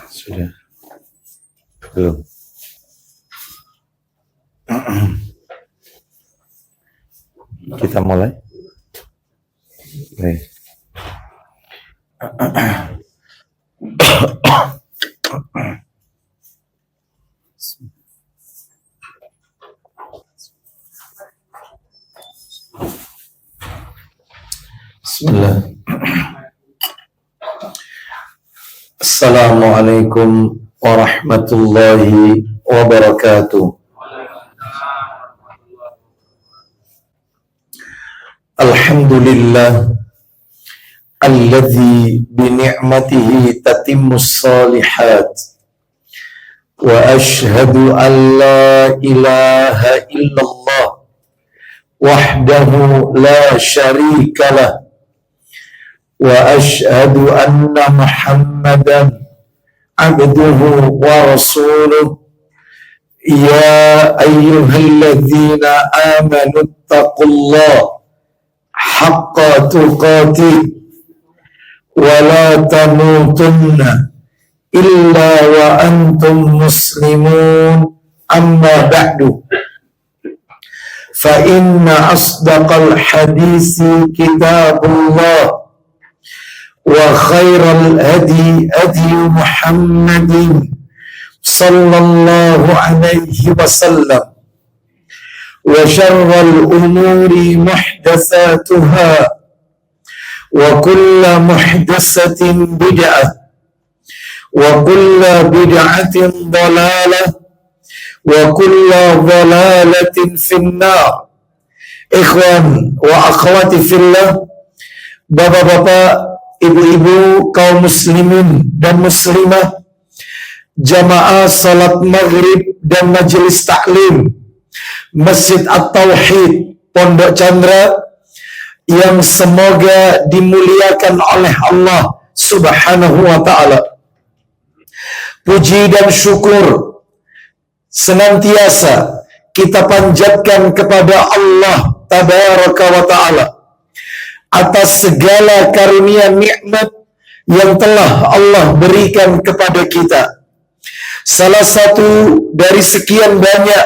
Sudah. Belum. Kita mulai. Baik. Bismillah. Assalamualaikum warahmatullahi wabarakatuh. Alhamdulillah alladzi bi ni'matihi tatimmus shalihat wa ashhadu an la ilaha illallah wahdahu la syarika lah wa ashhadu anna Muhammadan abduhu wa rasuluh ya ayyuhalladzina amanu taqullaha haqqa tuqatih wa la tamutunna illa wa antum muslimun amma ba'du fa inna asdaqal hadisi kitabullah wa khairal hadi hadi Muhammadin sallallahu alaihi wasallam wa syarral umuri muhdatsatuha wa kullu muhdatsatin bid'ah wa kullu bid'atin dhalalah wa kullu dhalalatin finnar. Ikhwan wa akhwati fillah, bapak-bapak, ibu-ibu, kaum muslimin dan muslimah, jamaah salat maghrib dan majelis taklim Masjid At-Tauhid Pondok Chandra yang semoga dimuliakan oleh Allah Subhanahu wa ta'ala. Puji dan syukur senantiasa kita panjatkan kepada Allah Tabaraka wa ta'ala atas segala karunia nikmat yang telah Allah berikan kepada kita. Salah satu dari sekian banyak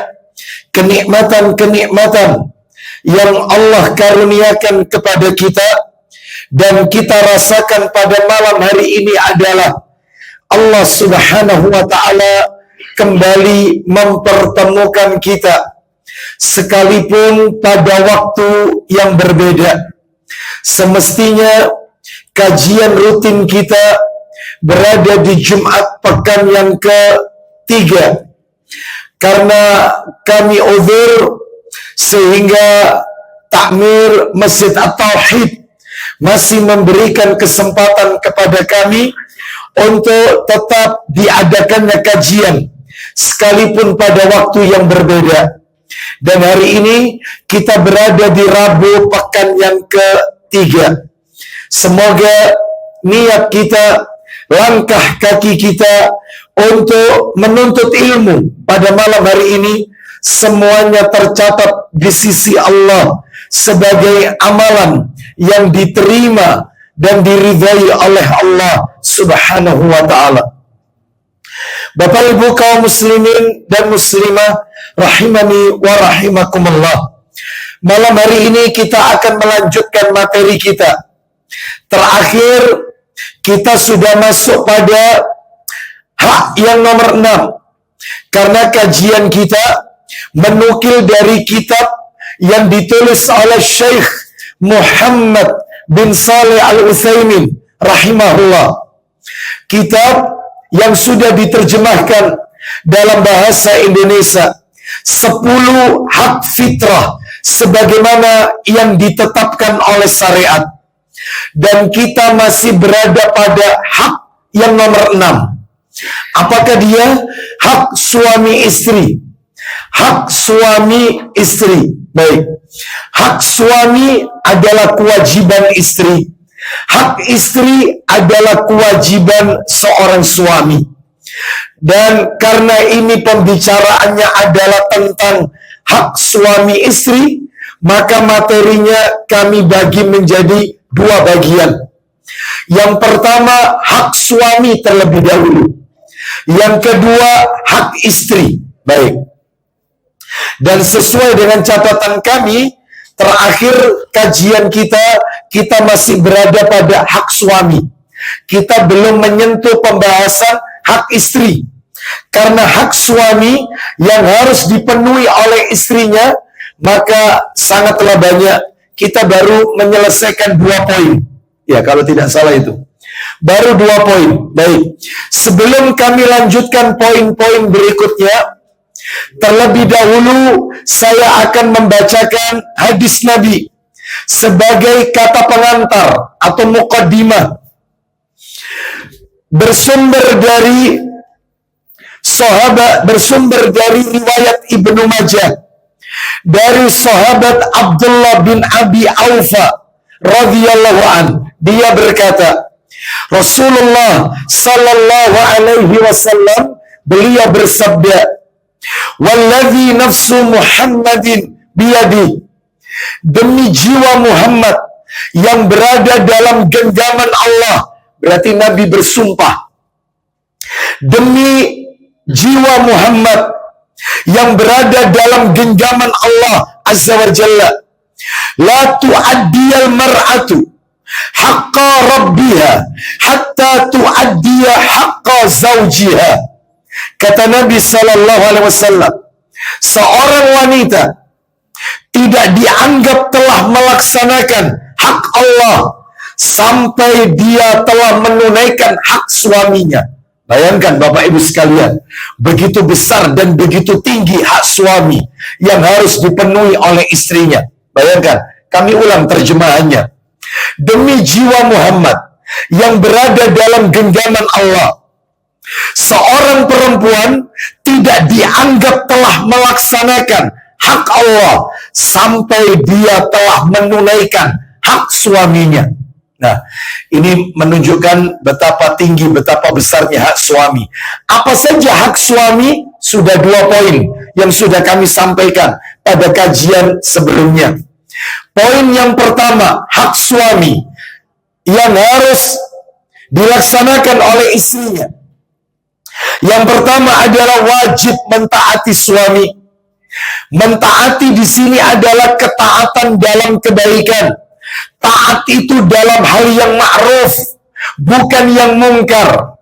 kenikmatan-kenikmatan yang Allah karuniakan kepada kita dan kita rasakan pada malam hari ini adalah Allah Subhanahu wa ta'ala kembali mempertemukan kita sekalipun pada waktu yang berbeda. Semestinya kajian rutin kita berada di Jumat pekan yang ketiga. Karena kami uzur sehingga takmir Masjid At-Tauhid masih memberikan kesempatan kepada kami untuk tetap diadakannya kajian sekalipun pada waktu yang berbeda. Dan hari ini kita berada di Rabu pekan yang ketiga. Semoga niat kita, langkah kaki kita untuk menuntut ilmu pada malam hari ini semuanya tercatat di sisi Allah sebagai amalan yang diterima dan diridhai oleh Allah Subhanahu wa ta'ala. Bapak Ibu kaum muslimin dan muslimah rahimani wa rahimakumullah, malam hari ini kita akan melanjutkan materi kita. Terakhir kita sudah masuk pada hak yang nomor 6, karena kajian kita menukil dari kitab yang ditulis oleh Syekh Muhammad bin Saleh Al-Utsaimin rahimahullah. Kitab yang sudah diterjemahkan dalam bahasa Indonesia, 10 hak fitrah sebagaimana yang ditetapkan oleh syariat. Dan kita masih berada pada hak yang nomor 6. Apakah dia? Hak suami istri. Hak suami istri. Baik. Hak suami adalah kewajiban istri. Hak istri adalah kewajiban seorang suami. Dan karena ini pembicaraannya adalah tentang hak suami istri, maka materinya kami bagi menjadi dua bagian. Yang pertama, hak suami terlebih dahulu. Yang kedua, hak istri. Baik. Dan sesuai dengan catatan kami, terakhir kajian kita masih berada pada hak suami. Kita belum menyentuh pembahasan hak istri. Karena hak suami yang harus dipenuhi oleh istrinya, maka sangatlah banyak. Kita baru menyelesaikan 2 poin. Ya, kalau tidak salah itu. Baru 2 poin. Baik. Sebelum kami lanjutkan poin-poin berikutnya, terlebih dahulu saya akan membacakan hadis Nabi sebagai kata pengantar atau muqaddimah. Bersumber dari riwayat Ibnu Majah dari sahabat Abdullah bin Abi Aufa radhiyallahu an. Dia berkata, Rasulullah sallallahu alaihi wasallam beliau bersabda, "Walladzi nafsu Muhammadin biyadi." Demi jiwa Muhammad yang berada dalam genggaman Allah. Berarti Nabi bersumpah. Demi jiwa Muhammad yang berada dalam genggaman Allah Azza wa Jalla, la tu'addiyal mar'atu haqqa rabbiha hatta tu'addiya haqqa zawjiha. Kata Nabi sallallahu alaihi wasallam, seorang wanita tidak dianggap telah melaksanakan hak Allah sampai dia telah menunaikan hak suaminya. Bayangkan Bapak Ibu sekalian, begitu besar dan begitu tinggi hak suami yang harus dipenuhi oleh istrinya. Bayangkan, kami ulang terjemahannya. Demi jiwa Muhammad yang berada dalam genggaman Allah, seorang perempuan tidak dianggap telah melaksanakan hak Allah sampai dia telah menunaikan hak suaminya. Nah, ini menunjukkan betapa tinggi, betapa besarnya hak suami. Apa saja hak suami? Sudah 2 poin yang sudah kami sampaikan pada kajian sebelumnya. Poin yang pertama, hak suami yang harus dilaksanakan oleh istrinya. Yang pertama adalah wajib mentaati suami. Mentaati di sini adalah ketaatan dalam kebaikan. Taat itu dalam hal yang ma'ruf, bukan yang mungkar.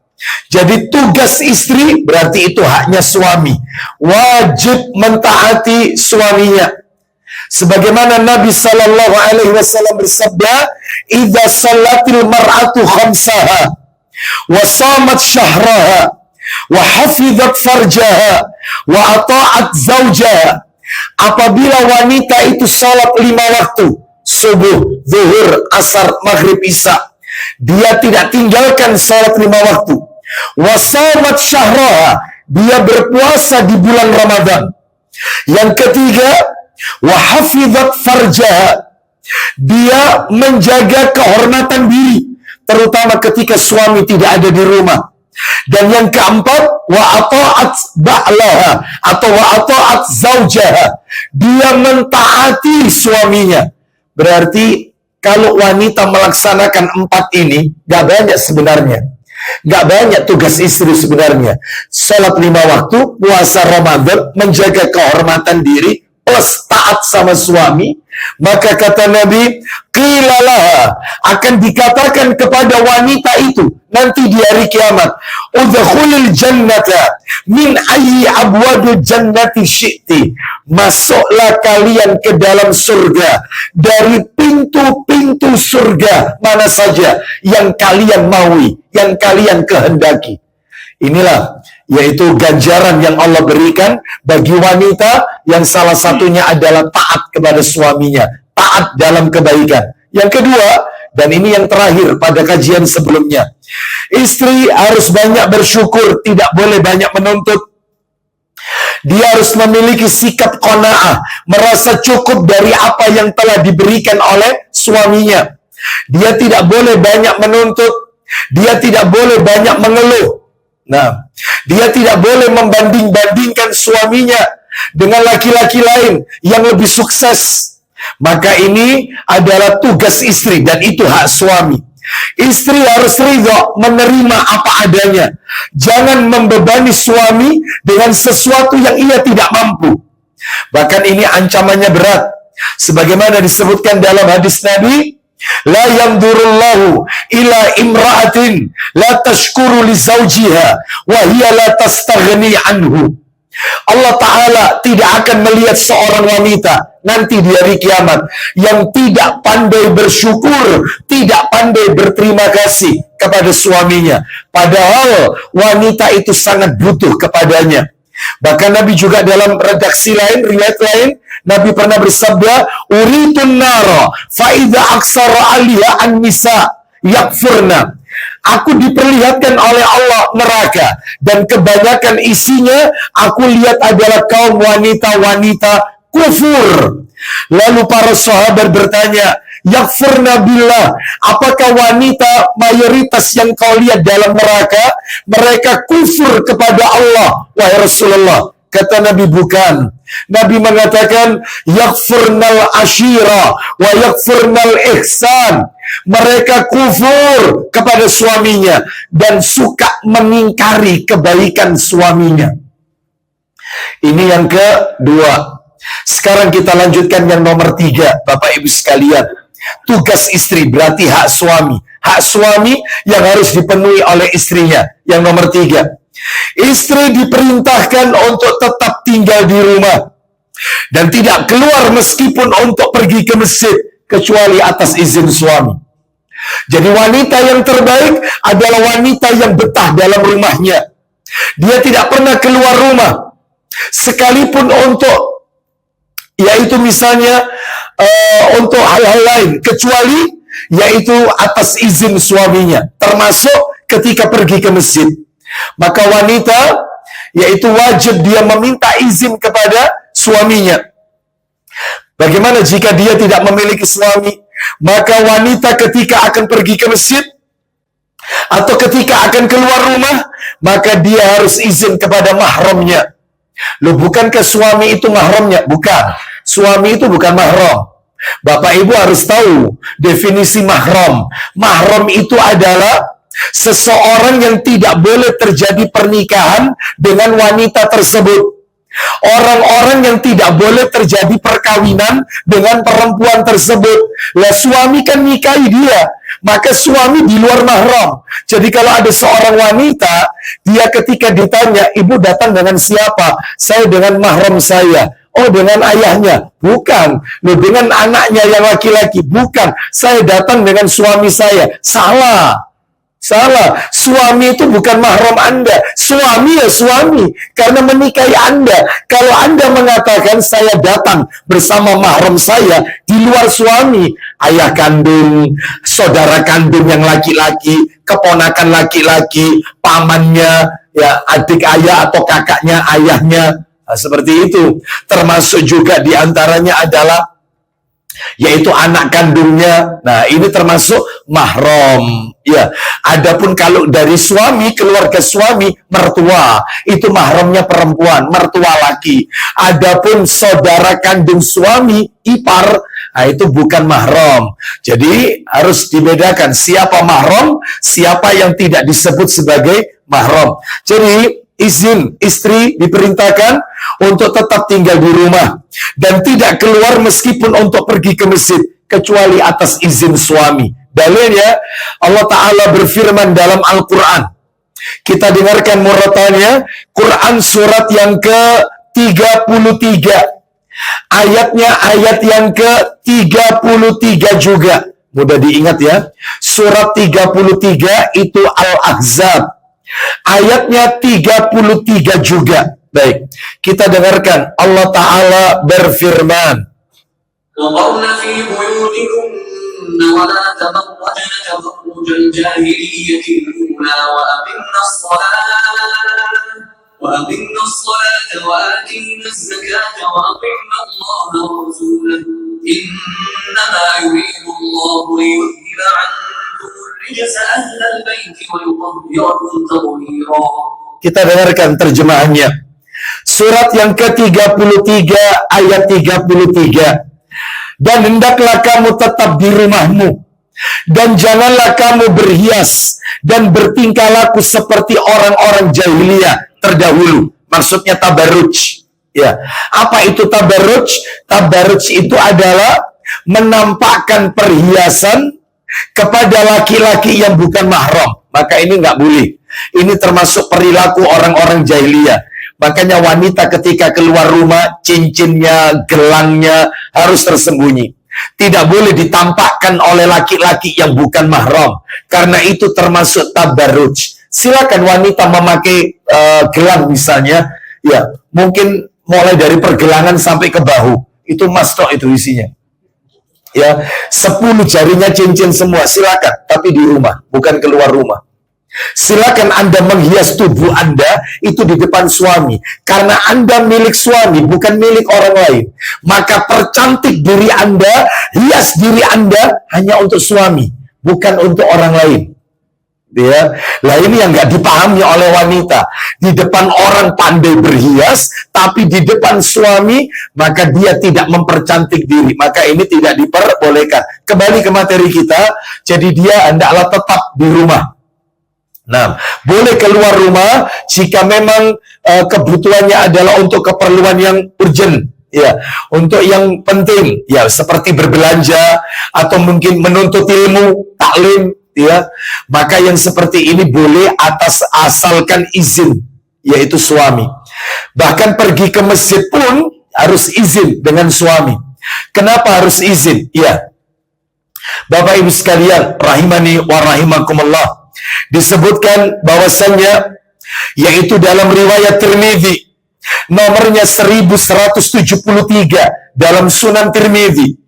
Jadi tugas istri berarti itu haknya suami. Wajib mentaati suaminya. Sebagaimana Nabi sallallahu alaihi wasallam bersabda, "Idza shallatil mar'atu khamsaha wa shamat syahraha wa hafizat farjaha wa ata'at zawjaha." Apabila wanita itu salat 5 waktu, subuh, zuhur, asar, maghrib, isya, dia tidak tinggalkan salat 5 waktu. Wasamat syahraha, dia berpuasa di bulan Ramadan. Yang ketiga, wahafizat farjaha, dia menjaga kehormatan diri, terutama ketika suami tidak ada di rumah. Dan yang keempat, wa ata'at ba'laha atau wa ata'at zaujaha, dia mentaati suaminya. Berarti kalau wanita melaksanakan 4 ini, gak banyak sebenarnya. Gak banyak tugas istri sebenarnya. Salat 5 waktu, puasa Ramadan, menjaga kehormatan diri, plus taat sama suami. Maka kata Nabi, qilalaha, akan dikatakan kepada wanita itu nanti di hari kiamat, udkhulil jannata min ayyi abwadul jannati syi'ti, masuklah kalian ke dalam surga dari pintu-pintu surga mana saja yang kalian maui, yang kalian kehendaki. Inilah yaitu ganjaran yang Allah berikan bagi wanita yang salah satunya adalah taat kepada suaminya, taat dalam kebaikan. Yang kedua, dan ini yang terakhir pada kajian sebelumnya, istri harus banyak bersyukur, tidak boleh banyak menuntut. Dia harus memiliki sikap qanaah, merasa cukup dari apa yang telah diberikan oleh suaminya. Dia tidak boleh banyak menuntut, dia tidak boleh banyak mengeluh. Nah, Dia tidak boleh membanding-bandingkan suaminya dengan laki-laki lain yang lebih sukses. Maka ini adalah tugas istri dan itu hak suami. Istri harus ridho menerima apa adanya. Jangan membebani suami dengan sesuatu yang ia tidak mampu. Bahkan ini ancamannya berat. Sebagaimana disebutkan dalam hadis Nabi, la yandurullahu ila imra'atin la tashkuru li zawjiha wa hiya la tastaghni anhu. Allah Ta'ala tidak akan melihat seorang wanita nanti di hari kiamat yang tidak pandai bersyukur, tidak pandai berterima kasih kepada suaminya. Padahal wanita itu sangat butuh kepadanya. Bahkan Nabi juga dalam redaksi lain, riwayat lain, Nabi pernah bersabda, uritun nara faida aksara aliha an nisa yakfurna. Aku diperlihatkan oleh Allah neraka dan kebanyakan isinya aku lihat adalah kaum wanita-wanita kufur. Lalu para sahabat bertanya, yakfurna billah, apakah wanita mayoritas yang kau lihat dalam neraka mereka kufur kepada Allah? Wahai Rasulullah, kata Nabi, bukan. Nabi mengatakan yakfurnal ashira wa yakfurnal ihsan. Mereka kufur kepada suaminya dan suka mengingkari kebaikan suaminya. Ini yang kedua. Sekarang kita lanjutkan yang nomor 3, Bapak Ibu sekalian. Tugas istri berarti hak suami. Hak suami yang harus dipenuhi oleh istrinya. Yang nomor 3. Istri diperintahkan untuk tetap tinggal di rumah dan tidak keluar meskipun untuk pergi ke masjid kecuali atas izin suami. Jadi wanita yang terbaik adalah wanita yang betah dalam rumahnya. Dia tidak pernah keluar rumah sekalipun untuk, yaitu misalnya untuk hal-hal lain, kecuali yaitu atas izin suaminya, termasuk ketika pergi ke masjid. Maka wanita yaitu wajib dia meminta izin kepada suaminya. Bagaimana jika dia tidak memiliki suami? Maka wanita ketika akan pergi ke masjid atau ketika akan keluar rumah, maka dia harus izin kepada mahramnya. Loh, bukankah suami itu mahramnya? Bukan. Suami itu bukan mahram. Bapak Ibu harus tahu definisi mahram. Mahram itu adalah seseorang yang tidak boleh terjadi pernikahan dengan wanita tersebut. Orang-orang yang tidak boleh terjadi perkawinan dengan perempuan tersebut. Lah, suami kan nikahi dia, maka suami di luar mahram. Jadi kalau ada seorang wanita, dia ketika ditanya, ibu datang dengan siapa? Saya dengan mahram saya. Oh, dengan ayahnya? Bukan. Loh, dengan anaknya yang laki-laki? Bukan. Saya datang dengan suami saya. Salah. Salah. Suami itu bukan mahram Anda. Suami ya suami, karena menikahi Anda. Kalau Anda mengatakan saya datang bersama mahram saya di luar suami, ayah kandung, saudara kandung yang laki-laki, keponakan laki-laki, pamannya, ya adik ayah atau kakaknya ayahnya, nah, seperti itu. Termasuk juga diantaranya adalah yaitu anak kandungnya. Nah, ini termasuk mahram. Ya, adapun kalau dari suami, keluarga suami, mertua, itu mahramnya perempuan, mertua laki. Adapun saudara kandung suami, ipar, nah itu bukan mahram. Jadi harus dibedakan siapa mahram, siapa yang tidak disebut sebagai mahram. Jadi izin istri diperintahkan untuk tetap tinggal di rumah dan tidak keluar meskipun untuk pergi ke masjid kecuali atas izin suami. Dalilnya Allah Ta'ala berfirman dalam Al-Quran. Kita dengarkan murotalnya. Quran surat yang ke-33. Ayatnya ayat yang ke-33 juga. Mudah diingat ya. Surat 33 itu Al-Ahzab. Ayatnya 33 juga. Baik, kita dengarkan. Allah Ta'ala berfirman, وَقَرْنَ فِي بُيُوتِكُنَّ وَلَا تَبَرَّجْنَ تَبَرُّجَ الْجَاهِلِيَّةِ الْأُولَى وَأَقِمْنَ الصَّلَاةَ وَآتِينَ الزَّكَاةَ وَأَطِعْنَ اللَّهَ وَرَسُولَهُ إِنَّمَا يُرِيدُ اللَّهُ لِيُذْهِبَ عَنكُمُ الرِّجْسَ أَهْلَ الْبَيْتِ وَيُطَهِّرَكُمْ تَطْهِيرًا. Kita dengarkan terjemahannya. Surat yang ke-33 ayat 33. Dan hendaklah kamu tetap di rumahmu, dan janganlah kamu berhias dan bertingkah laku seperti orang-orang jahiliyah terdahulu. Maksudnya tabarruj. Ya, apa itu tabarruj? Tabarruj itu adalah menampakkan perhiasan kepada laki-laki yang bukan mahram. Maka ini nggak boleh. Ini termasuk perilaku orang-orang jahiliyah. Makanya wanita ketika keluar rumah, cincinnya, gelangnya harus tersembunyi. Tidak boleh ditampakkan oleh laki-laki yang bukan mahram. Karena itu termasuk tabarruj. Silakan wanita memakai gelang misalnya, ya mungkin mulai dari pergelangan sampai ke bahu. Itu emas tok itu isinya. Ya, 10 jarinya cincin semua, silakan. Tapi di rumah, bukan keluar rumah. Silakan Anda menghias tubuh Anda itu di depan suami, karena Anda milik suami, bukan milik orang lain. Maka percantik diri Anda, hias diri Anda hanya untuk suami, bukan untuk orang lain. Ya, lah ini yang nggak dipahami oleh wanita. Di depan orang pandai berhias, tapi di depan suami maka dia tidak mempercantik diri. Maka ini tidak diperbolehkan. Kembali ke materi kita, jadi dia hendaklah tetap di rumah. Nah, boleh keluar rumah jika memang kebutuhannya adalah untuk keperluan yang urgent, ya, untuk yang penting, ya, seperti berbelanja atau mungkin menuntut ilmu, taklim, ya. Maka yang seperti ini boleh asalkan izin, yaitu suami. Bahkan pergi ke masjid pun harus izin dengan suami. Kenapa harus izin? Ya, Bapak Ibu sekalian, rahimani wa rahimakumullah. Disebutkan bahwasannya, yaitu dalam riwayat Tirmidzi nomornya 1173 dalam Sunan Tirmidzi.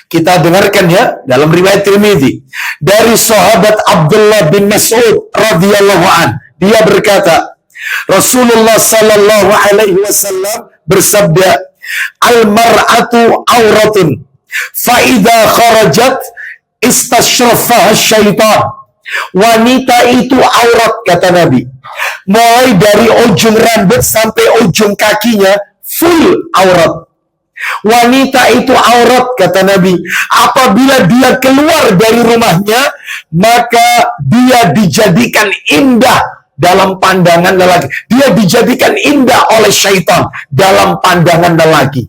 Kita dengarkan ya, dalam riwayat Tirmidzi dari sahabat Abdullah bin Mas'ud radhiyallahu an. Dia berkata, Rasulullah sallallahu alaihi wasallam bersabda, "Al-mar'atu auratun, fa idza kharajat istashrafaha syaitan." Wanita itu aurat, kata Nabi. Mulai dari ujung rambut sampai ujung kakinya full aurat. Wanita itu aurat, kata Nabi. Apabila dia keluar dari rumahnya, maka dia dijadikan indah dalam pandangan lelaki. Dia dijadikan indah oleh syaitan dalam pandangan lelaki.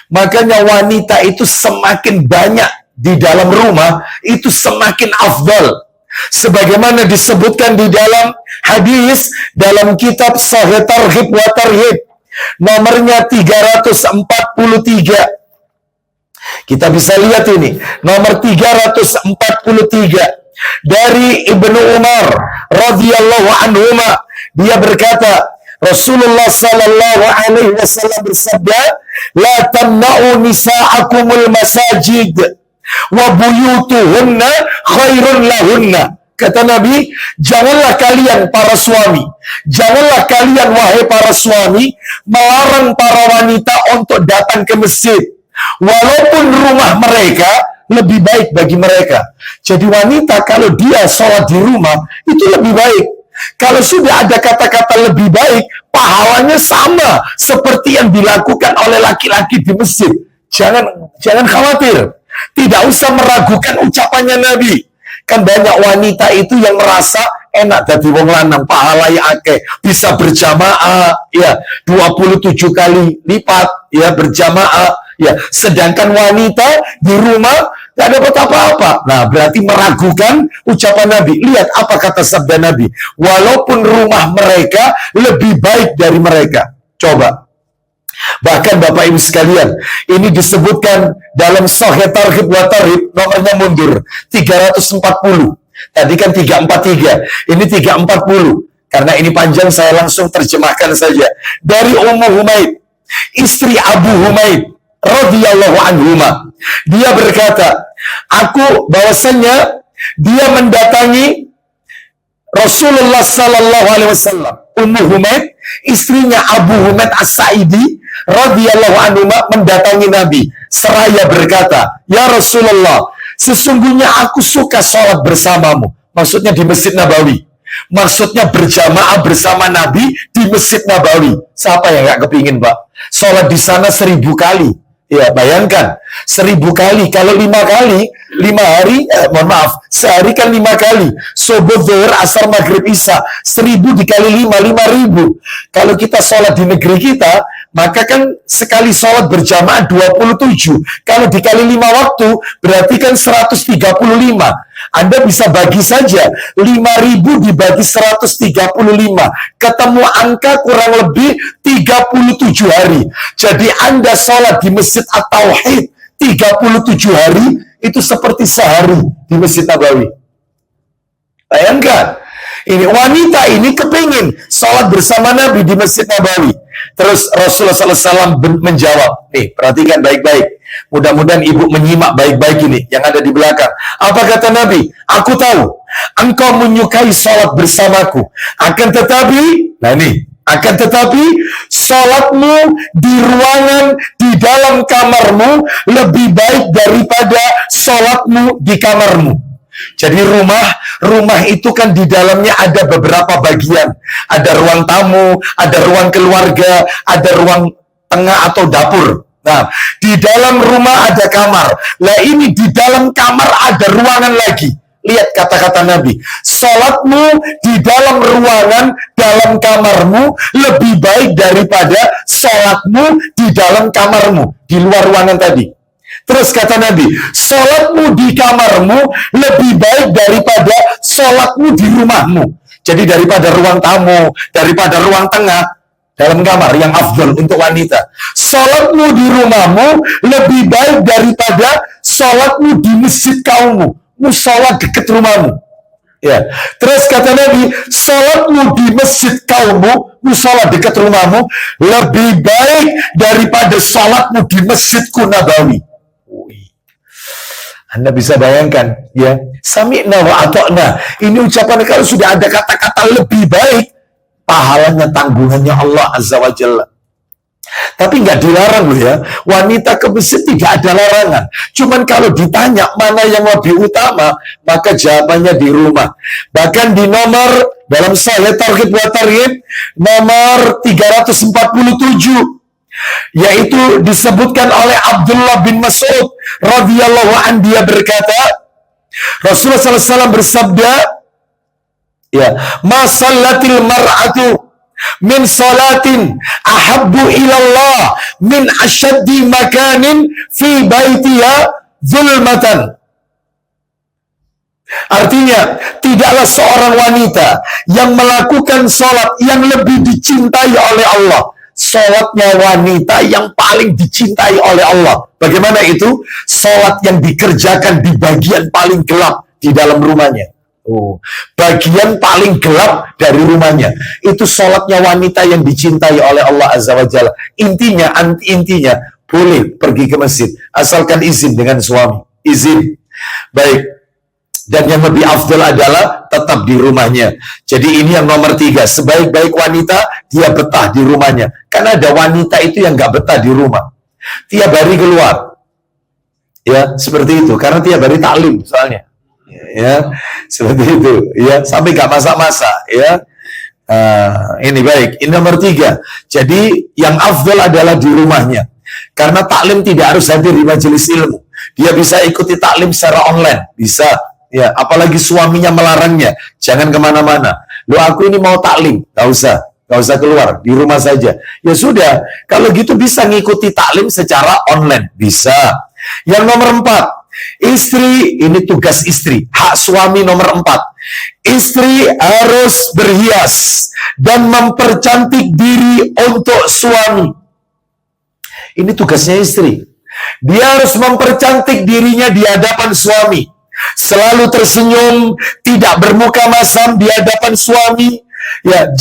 Makanya wanita itu semakin banyak di dalam rumah, itu semakin afdal. Sebagaimana disebutkan di dalam hadis dalam kitab Sahih Targhib wa Tarhib nomornya 343. Kita bisa lihat ini nomor 343 dari Ibnu Umar radhiyallahu anhuma. Dia berkata, Rasulullah sallallahu alaihi wasallam bersabda, "La tamna'u nisa'akumul masajid wa buyutuhunna khairun lahunna." Kata Nabi, janganlah kalian para suami, janganlah kalian wahai para suami melarang para wanita untuk datang ke masjid, walaupun rumah mereka lebih baik bagi mereka. Jadi wanita kalau dia sholat di rumah itu lebih baik. Kalau sudah ada kata-kata lebih baik, pahalanya sama seperti yang dilakukan oleh laki-laki di masjid. Jangan khawatir. Tidak usah meragukan ucapannya Nabi. Kan banyak wanita itu yang merasa enak dadi wong lanang, pahala akeh, bisa berjamaah, ya, 27 kali lipat, ya, berjamaah, ya. Sedangkan wanita di rumah tidak dapat apa-apa. Nah, berarti meragukan ucapan Nabi. Lihat apa kata sabda Nabi. Walaupun rumah mereka lebih baik dari mereka. Coba. Bahkan Bapak Ibu sekalian, ini disebutkan dalam Sahih Targhib wa Tarhib, nomornya mundur 340. Tadi kan 343, ini 340. Karena ini panjang, saya langsung terjemahkan saja. Dari Ummu Humaid, istri Abu Humaid radhiyallahu anhuma. Dia berkata, bahwasannya dia mendatangi Rasulullah sallallahu alaihi wasallam. Ummu Humaid, istrinya Abu Humaid As-Sa'idi radhiyallahu anhu mendatangi Nabi seraya berkata, "Ya Rasulullah, sesungguhnya aku suka sholat bersamamu." Maksudnya di Masjid Nabawi. Maksudnya berjamaah bersama Nabi di Masjid Nabawi. Siapa yang nggak kepingin, Pak? Sholat di sana 1000 kali. Ya, bayangkan 1000 kali. Kalau 5 kali, 5 hari, sehari kan 5 kali. Subuh, zuhur, asar, maghrib, isya. 1000 dikali 5, 5000. Kalau kita sholat di negeri kita, maka kan sekali sholat berjamaah 27. Kalau dikali 5 waktu, berarti kan 135. Anda bisa bagi saja 5.000 dibagi 135. Ketemu angka kurang lebih 37 hari. Jadi Anda sholat di Masjid At-Tauhid 37 hari, itu seperti sehari di Masjid Nabawi. Bayangkan. Ini wanita ini kepingin sholat bersama Nabi di Masjid Nabawi. Terus Rasulullah SAW menjawab, nih perhatikan baik-baik. Mudah-mudahan ibu menyimak baik-baik ini yang ada di belakang. Apa kata Nabi? Aku tahu engkau menyukai sholat bersamaku. Akan tetapi, akan tetapi sholatmu di ruangan di dalam kamarmu lebih baik daripada sholatmu di kamarmu. Jadi rumah itu kan di dalamnya ada beberapa bagian. Ada ruang tamu, ada ruang keluarga, ada ruang tengah atau dapur. Nah, di dalam rumah ada kamar. Lah ini di dalam kamar ada ruangan lagi. Lihat kata-kata Nabi. Sholatmu di dalam ruangan, dalam kamarmu lebih baik daripada sholatmu di dalam kamarmu, di luar ruangan tadi. Terus kata Nabi, sholatmu di kamarmu lebih baik daripada sholatmu di rumahmu. Jadi daripada ruang tamu, daripada ruang tengah, dalam kamar yang afdal untuk wanita. Sholatmu di rumahmu lebih baik daripada sholatmu di masjid kaummu. Sholat dekat rumahmu. Ya. Terus kata Nabi, sholatmu di masjid kaummu, sholat dekat rumahmu, lebih baik daripada sholatmu di masjidku Nabawi. Anda bisa bayangkan, ya, sami'na wa ata'na. Ini ucapan kalau sudah ada kata-kata lebih baik, pahalanya, tanggungannya Allah Azza wa Jalla. Tapi nggak dilarang loh ya, wanita ke masjid tidak ada larangan. Cuman kalau ditanya mana yang lebih utama, maka jawabannya di rumah. Bahkan di nomor, dalam Sahih Targhib wa Tarhib, nomor 347, yaitu disebutkan oleh Abdullah bin Mas'ud radhiyallahu an, dia berkata, Rasulullah SAW bersabda, ya, ma sallatil mar'atu min salatin ahabbu ilallah min asyaddi makanin fi baitiha zulmatan. Artinya, tidaklah seorang wanita yang melakukan sholat yang lebih dicintai oleh Allah. Sholatnya wanita yang paling dicintai oleh Allah. Bagaimana itu? Sholat yang dikerjakan di bagian paling gelap di dalam rumahnya. Bagian paling gelap dari rumahnya. Itu sholatnya wanita yang dicintai oleh Allah Azza wa Jalla. Intinya boleh pergi ke masjid, asalkan izin dengan suami. Izin. Baik. Dan yang lebih afdal adalah tetap di rumahnya. Jadi ini yang nomor 3. Sebaik-baik wanita, dia betah di rumahnya. Karena ada wanita itu yang nggak betah di rumah. Tiap hari keluar. Ya, seperti itu. Karena tiap hari taklim soalnya. Ya, seperti itu. Ya, sampai nggak masak-masak. Ya, ini baik. Ini nomor 3. Jadi yang afdal adalah di rumahnya. Karena taklim tidak harus hadir di majelis ilmu. Dia bisa ikuti taklim secara online. Bisa. Ya, apalagi suaminya melarangnya, jangan kemana-mana. Loh, aku ini mau taklim, gak usah keluar, di rumah saja. Ya sudah, kalau gitu bisa ngikuti taklim secara online, bisa. Yang nomor 4, istri, ini tugas istri, hak suami nomor 4. Istri harus berhias dan mempercantik diri untuk suami. Ini tugasnya istri. Dia harus mempercantik dirinya di hadapan suami. Selalu tersenyum, tidak bermuka masam di hadapan suami. Ya,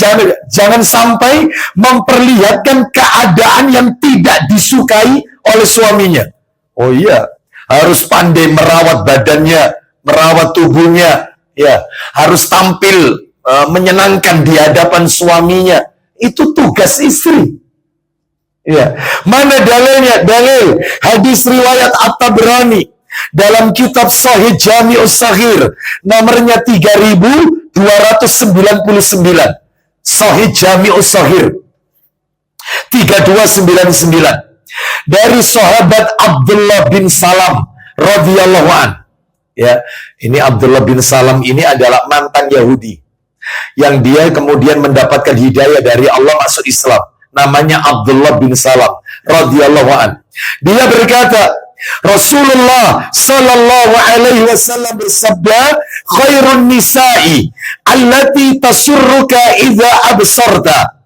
jangan sampai memperlihatkan keadaan yang tidak disukai oleh suaminya. Oh iya, harus pandai merawat badannya, merawat tubuhnya. Ya, harus tampil menyenangkan di hadapan suaminya. Itu tugas istri. Ya, mana dalilnya? Dalil hadis riwayat At-Tabrani dalam kitab Sahih Jami'us Saghir nomornya 3299. Sahih Jami'us Saghir 3299 dari sahabat Abdullah bin Salam radhiyallahu an. Ya, ini Abdullah bin Salam ini adalah mantan Yahudi yang dia kemudian mendapatkan hidayah dari Allah masuk Islam. Namanya Abdullah bin Salam radhiyallahu an. Dia berkata, Rasulullah sallallahu alaihi wasallam bersabda, khairun nisa'i allati tasurruka idza absarta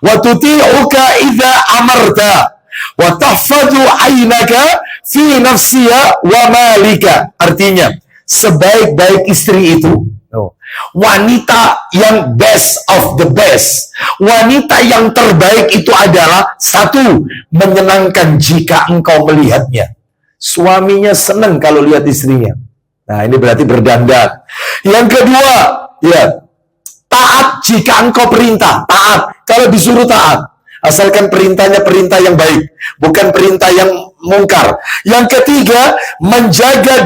wa tuti'uka idza amarta wa tahfadhu 'ainaka fi nafsiha wa malika. Artinya, sebaik-baik istri itu wanita yang best of the best. Wanita yang terbaik itu adalah satu, menyenangkan jika engkau melihatnya. Suaminya senang kalau lihat istrinya. Nah, ini berarti berdandan. Yang kedua, ya, taat jika engkau perintah. Taat, kalau disuruh taat. Asalkan perintahnya perintah yang baik, bukan perintah yang mungkar. Yang ketiga, menjaga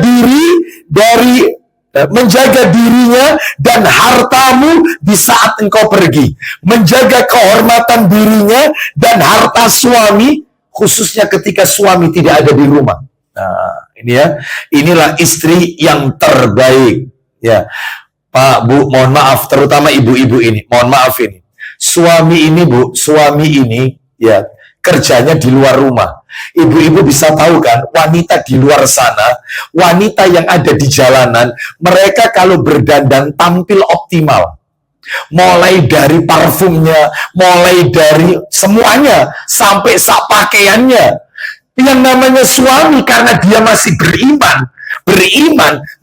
dirinya dan hartamu di saat engkau pergi. Menjaga kehormatan dirinya dan harta suami, khususnya ketika suami tidak ada di rumah. Nah, ini ya, inilah istri yang terbaik. Ya, Pak, Bu, mohon maaf, terutama ibu-ibu ini, mohon maaf ini. Suami ini, Bu, suami ini, ya, kerjanya di luar rumah. Ibu-ibu bisa tahu kan, wanita di luar sana, wanita yang ada di jalanan, mereka kalau berdandan tampil optimal. Mulai dari parfumnya, mulai dari semuanya, sampai sak pakaiannya. Yang namanya suami, karena dia masih beriman,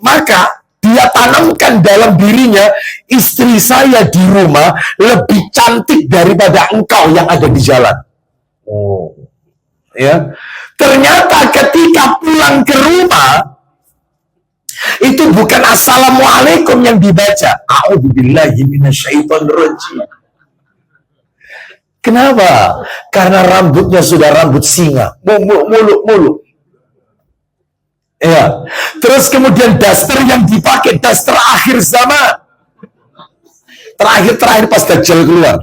maka dia tanamkan dalam dirinya, istri saya di rumah lebih cantik daripada engkau yang ada di jalan. Oh, ya. Ternyata ketika pulang ke rumah, itu bukan assalamualaikum yang dibaca. A'udzubillahi minasyaitonirrajim. Kenapa? Karena rambutnya sudah rambut singa, muluk. Ya. Terus kemudian daster yang dipakai daster akhir zaman. Terakhir pas Dajjal keluar.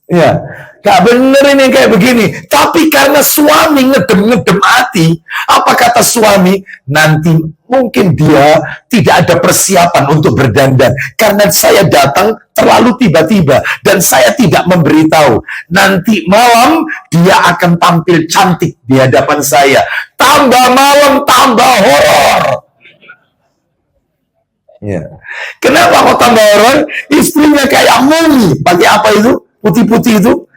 Ya, gak bener ini kayak begini. Tapi karena suami ngedem hati, apa kata suami? Nanti mungkin dia tidak ada persiapan untuk berdandan. Karena saya datang terlalu tiba-tiba dan saya tidak memberitahu. Nanti malam dia akan tampil cantik di hadapan saya. Tambah malam, tambah horor. Ya. Kenapa kok tambah horor? Istrinya kayak mumi. Pakai apa itu? Putih-putih itu,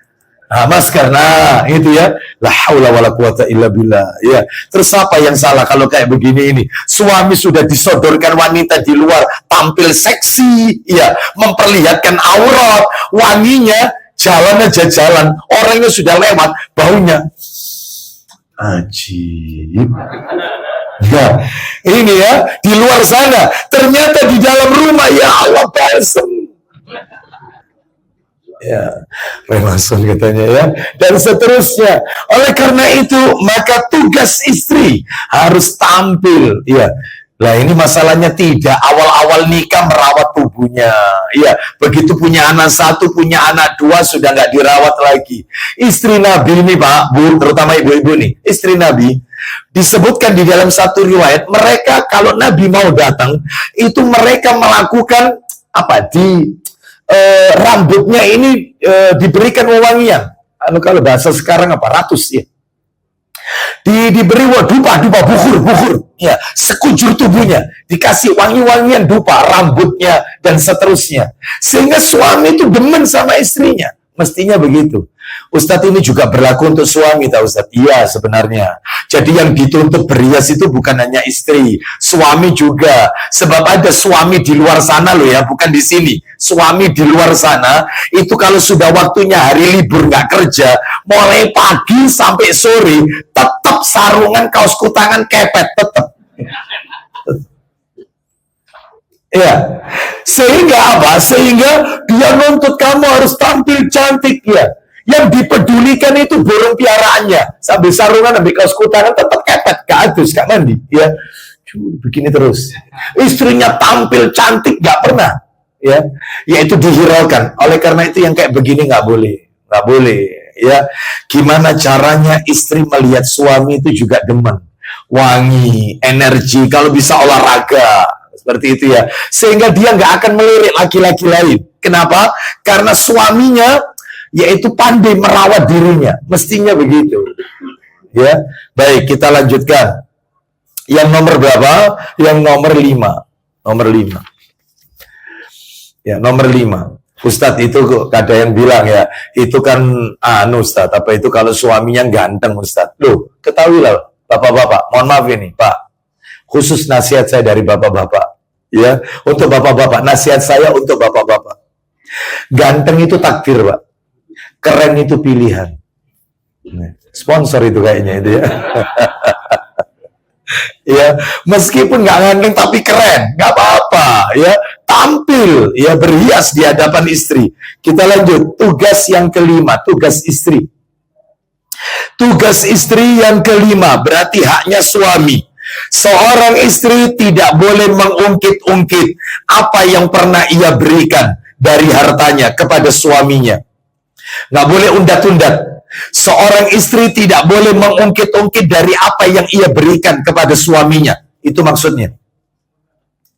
nah, masker, nah itu ya, la haula wala quwata illa billah. Ya, terus apa yang salah kalau kayak begini ini? Suami sudah disodorkan wanita di luar, tampil seksi, ya, memperlihatkan aurat, wanginya jalan aja jalan, orangnya sudah lewat, baunya ajib. Ya, ini ya, di luar sana, ternyata di dalam rumah, ya Allah, balsem. Ya, Remason katanya ya, dan seterusnya. Oleh karena itu, maka tugas istri harus tampil. Ya, lah ini masalahnya tidak awal-awal nikah merawat tubuhnya. Ya, begitu punya anak satu, punya anak dua sudah nggak dirawat lagi. Istri Nabi ini Pak, Bu, terutama ibu-ibu nih, istri Nabi disebutkan di dalam satu riwayat, mereka kalau Nabi mau datang, itu mereka melakukan apa rambutnya ini diberikan wewangian. Kalau bahasa sekarang apa? Ratus ya. Diberi dupa bukhur ya, sekujur tubuhnya dikasih wangi-wangian dupa, rambutnya dan seterusnya. Sehingga suami itu demen sama istrinya. Mestinya begitu. Ustadz, ini juga berlaku untuk suami, tahu Ustadz? Iya, sebenarnya. Jadi yang dituntut berhias itu bukan hanya istri, suami juga. Sebab ada suami di luar sana loh ya, bukan di sini. Suami di luar sana, itu kalau sudah waktunya hari libur nggak kerja, mulai pagi sampai sore, tetap sarungan, kaos kutangan, kepet, tetap. Ya, sehingga apa? Sehingga dia nuntut kamu harus tampil cantik ya. Yang dipedulikan itu burung piaraannya. Sambil sarungan, ambil kaos kutangan, tetap kepet, gak adus, gak mandi. Ya, begini terus. Istrinya tampil cantik, gak pernah. Ya, yaitu dihiraukan. Oleh karena itu yang kayak begini gak boleh. Gak boleh. Ya, gimana caranya istri melihat suami itu juga demen, wangi, energi, kalau bisa olahraga. Seperti itu ya. Sehingga dia nggak akan melirik laki-laki lain. Kenapa? Karena suaminya yaitu pandai merawat dirinya. Mestinya begitu. Ya. Baik, kita lanjutkan. Yang nomor berapa? Yang nomor 5. Nomor 5. Ya, nomor 5. Ustadz, itu ada yang bilang ya, itu kan Ustadz, apa itu kalau suaminya ganteng Ustadz. Loh, ketahuilah bapak-bapak, mohon maaf ini Pak, khusus nasihat saya dari bapak-bapak, ya, untuk bapak-bapak, nasihat saya untuk bapak-bapak. Ganteng itu takdir, Pak. Keren itu pilihan. Sponsor itu kayaknya itu ya. Ya, meskipun nggak ganteng tapi keren, nggak apa-apa, ya, tampil, ya, berhias di hadapan istri. Kita lanjut, tugas yang kelima, tugas istri. Tugas istri yang kelima berarti haknya suami. Seorang istri tidak boleh mengungkit-ungkit apa yang pernah ia berikan dari hartanya kepada suaminya. Nggak boleh undat-undat. Seorang istri tidak boleh mengungkit-ungkit dari apa yang ia berikan kepada suaminya. Itu maksudnya.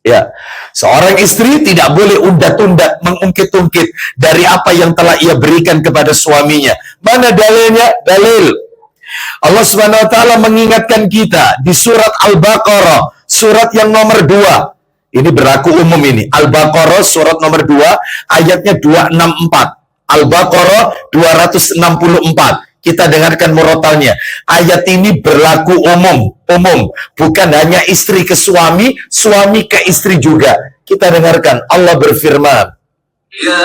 Ya, seorang istri tidak boleh undat-undat, mengungkit-ungkit dari apa yang telah ia berikan kepada suaminya. Mana dalilnya? Dalil. Allah Subhanahu wa taala mengingatkan kita di surat Al-Baqarah, surat yang nomor 2. Ini berlaku umum ini. Al-Baqarah surat nomor 2, ayatnya 264. Al-Baqarah 264. Kita dengarkan murotalnya. Ayat ini berlaku umum, bukan hanya istri ke suami, suami ke istri juga. Kita dengarkan. Allah berfirman, Ya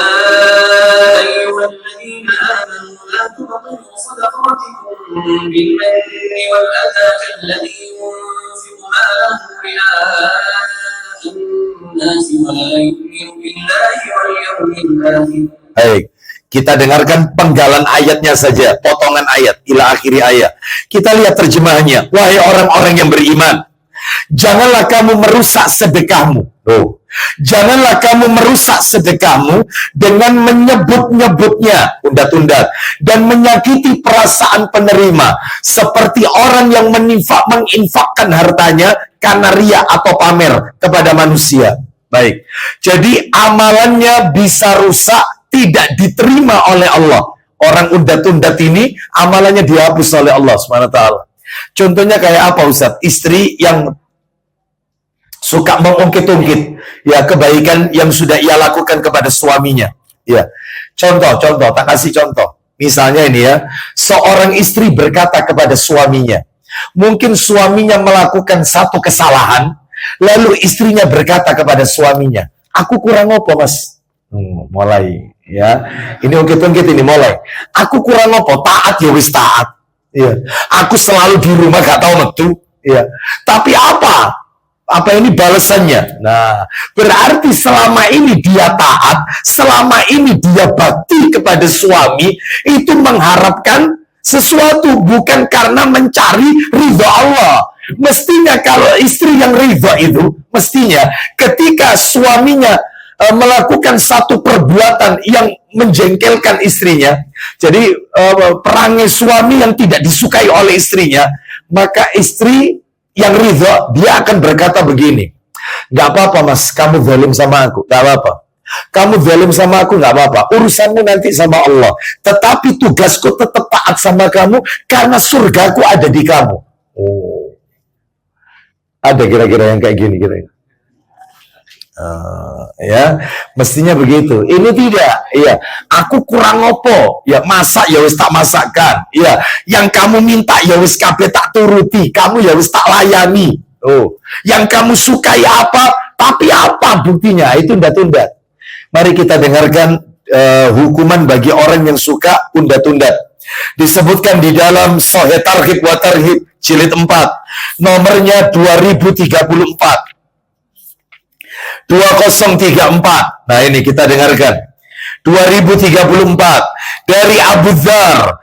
ayyuhalladzina amanu la tubtilu shadaqatikum bil manni wal adha kalladhi yunfiqu malahu ria'an nasi wa la yu'minu billahi wal yawmil akhir. Baik, kita dengarkan penggalan ayatnya saja, potongan ayat, ila akhiri ayat. Kita lihat terjemahannya. Wahai orang-orang yang beriman, janganlah kamu merusak sedekahmu. Janganlah kamu merusak sedekahmu dengan menyebut-nyebutnya, undat-undat, dan menyakiti perasaan penerima, seperti orang yang menginfakkan hartanya karena ria atau pamer kepada manusia. Baik, jadi amalannya bisa rusak, tidak diterima oleh Allah. Orang undat-undat ini amalannya dihapus oleh Allah SWT. Contohnya kayak apa Ustaz? Istri yang suka mengungkit-ungkit ya kebaikan yang sudah ia lakukan kepada suaminya. Ya. Contoh, tak kasih contoh. Misalnya ini ya, seorang istri berkata kepada suaminya. Mungkin suaminya melakukan satu kesalahan, lalu istrinya berkata kepada suaminya, "Aku kurang apa, Mas?" Mulai ya. Ini ungkit-ungkit ini mulai. "Aku kurang apa? Taat ya wis taat." Ya. "Aku selalu di rumah gak tahu metu." Ya. Tapi apa ini balasannya? Nah, berarti selama ini dia taat, selama ini dia bakti kepada suami, itu mengharapkan sesuatu, bukan karena mencari ridha Allah. Mestinya kalau istri yang ridha itu, mestinya ketika suaminya melakukan satu perbuatan yang menjengkelkan istrinya, jadi perangai suami yang tidak disukai oleh istrinya, maka istri yang ridho, dia akan berkata begini, "Gak apa-apa Mas, kamu zalim sama aku, gak apa-apa. Kamu zalim sama aku, gak apa-apa. Urusanmu nanti sama Allah. Tetapi tugasku tetap taat sama kamu, karena surgaku ada di kamu." Oh. Ada kira-kira yang kayak gini kira-kira. Ya, mestinya begitu. Ini tidak. Iya, "Aku kurang opo, ya masak ya wis tak masakkan. Iya, yang kamu minta ya wis kabeh tak turuti. Kamu ya wis tak layani. Oh, yang kamu sukai apa? Tapi apa buktinya?" Itu undat-undat. Mari kita dengarkan hukuman bagi orang yang suka undat-undat. Disebutkan di dalam Sahih Targhib wa Tarhib jilid 4, nomornya 2034. 2034. Nah ini kita dengarkan. 2034. dari Abu Dzar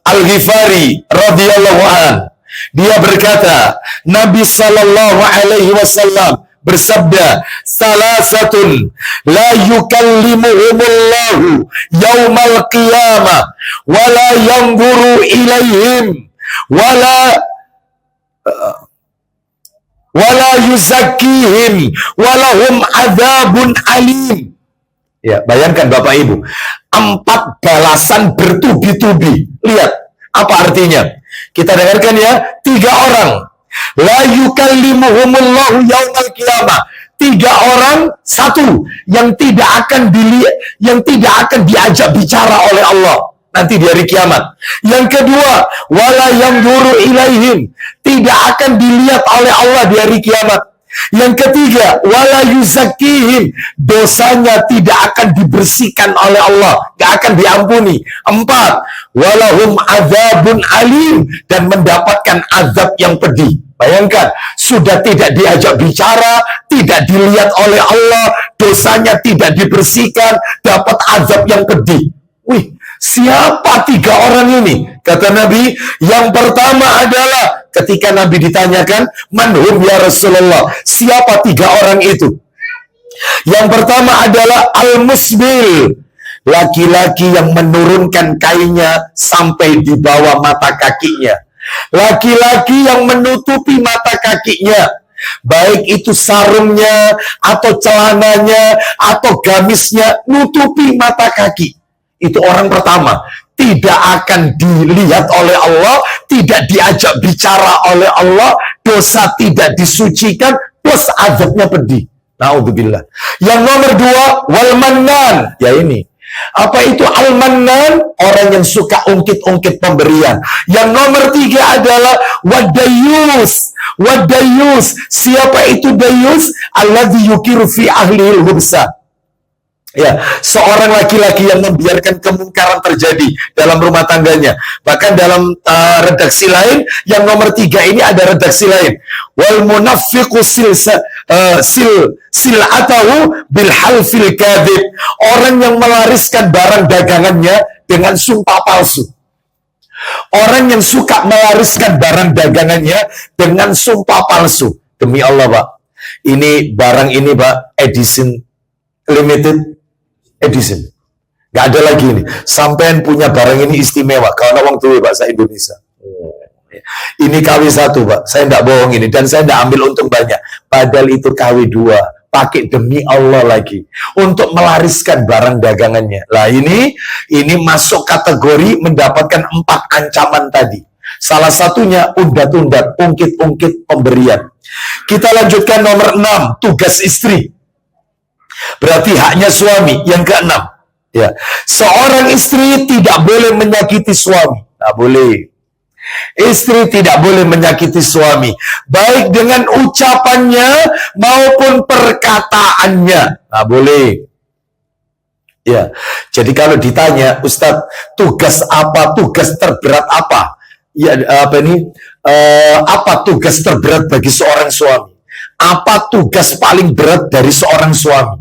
Al-Ghifari radhiyallahu an. Dia berkata, Nabi sallallahu alaihi wasallam bersabda, salasatun la yukallimuhumullahu yaumal qiyamah wala yanzuru ilaihim wala yuzakkihim walahum adzabun alim. Ya, bayangkan Bapak Ibu, 4 balasan bertubi-tubi. Lihat, apa artinya? Kita dengarkan ya, 3 orang. La yukallimuhumullahu yaumal qiyamah. 3 orang, 1 yang tidak akan diajak bicara oleh Allah nanti di hari kiamat. Yang kedua, wala yanzuru ilaihim, tidak akan dilihat oleh Allah di hari kiamat. Yang ketiga, wala yuzakkihim, dosanya tidak akan dibersihkan oleh Allah, gak akan diampuni. 4, walahum adzabun alim, dan mendapatkan azab yang pedih. Bayangkan, sudah tidak diajak bicara, tidak dilihat oleh Allah, dosanya tidak dibersihkan, dapat azab yang pedih. Wih, siapa 3 orang ini? Kata Nabi, yang pertama adalah ketika Nabi ditanyakan, manhum ya Rasulullah, siapa 3 orang itu? Yang pertama adalah al-musbil, laki-laki yang menurunkan kainnya sampai di bawah mata kakinya. Laki-laki yang menutupi mata kakinya, baik itu sarungnya, atau celananya, atau gamisnya, nutupi mata kaki. Itu orang pertama, tidak akan dilihat oleh Allah, tidak diajak bicara oleh Allah, dosa tidak disucikan, plus azabnya pedih. Naudzubillah. Yang nomor 2, wal mannan. Ya ini. Apa itu al-mannan? Orang yang suka ungkit-ungkit pemberian. Yang nomor 3 adalah wadayus. Wadayus. Siapa itu dayus? Alladzi yukiru fi ahlil hubsa. Ya, seorang laki-laki yang membiarkan kemungkaran terjadi dalam rumah tangganya. Bahkan dalam redaksi lain, yang nomor 3 ini ada redaksi lain. Wal munafiqu sil'atahu bil halfil kadzib. Orang yang melariskan barang dagangannya dengan sumpah palsu. Orang yang suka melariskan barang dagangannya dengan sumpah palsu. Demi Allah, Pak. Ini barang ini, Pak, edition limited edition. Gak ada lagi ini. Sampean punya barang ini istimewa. Kalau orang tua, Pak, saya Indonesia. Ini KW1, Pak. Saya tidak bohong ini. Dan saya tidak ambil untung banyak. Padahal itu KW2. Pakai demi Allah lagi. Untuk melariskan barang dagangannya. Lah ini masuk kategori mendapatkan 4 ancaman tadi. Salah satunya undat-undat, ungkit-ungkit pemberian. Kita lanjutkan nomor 6. Tugas istri. Berarti haknya suami. Yang ke-6, ya, seorang istri tidak boleh menyakiti suami. Tidak boleh. Istri tidak boleh menyakiti suami, baik dengan ucapannya maupun perkataannya. Tidak boleh. Ya, jadi kalau ditanya, Ustadz, tugas apa? Tugas terberat apa? Ya, apa tugas terberat bagi seorang suami? Apa tugas paling berat dari seorang suami?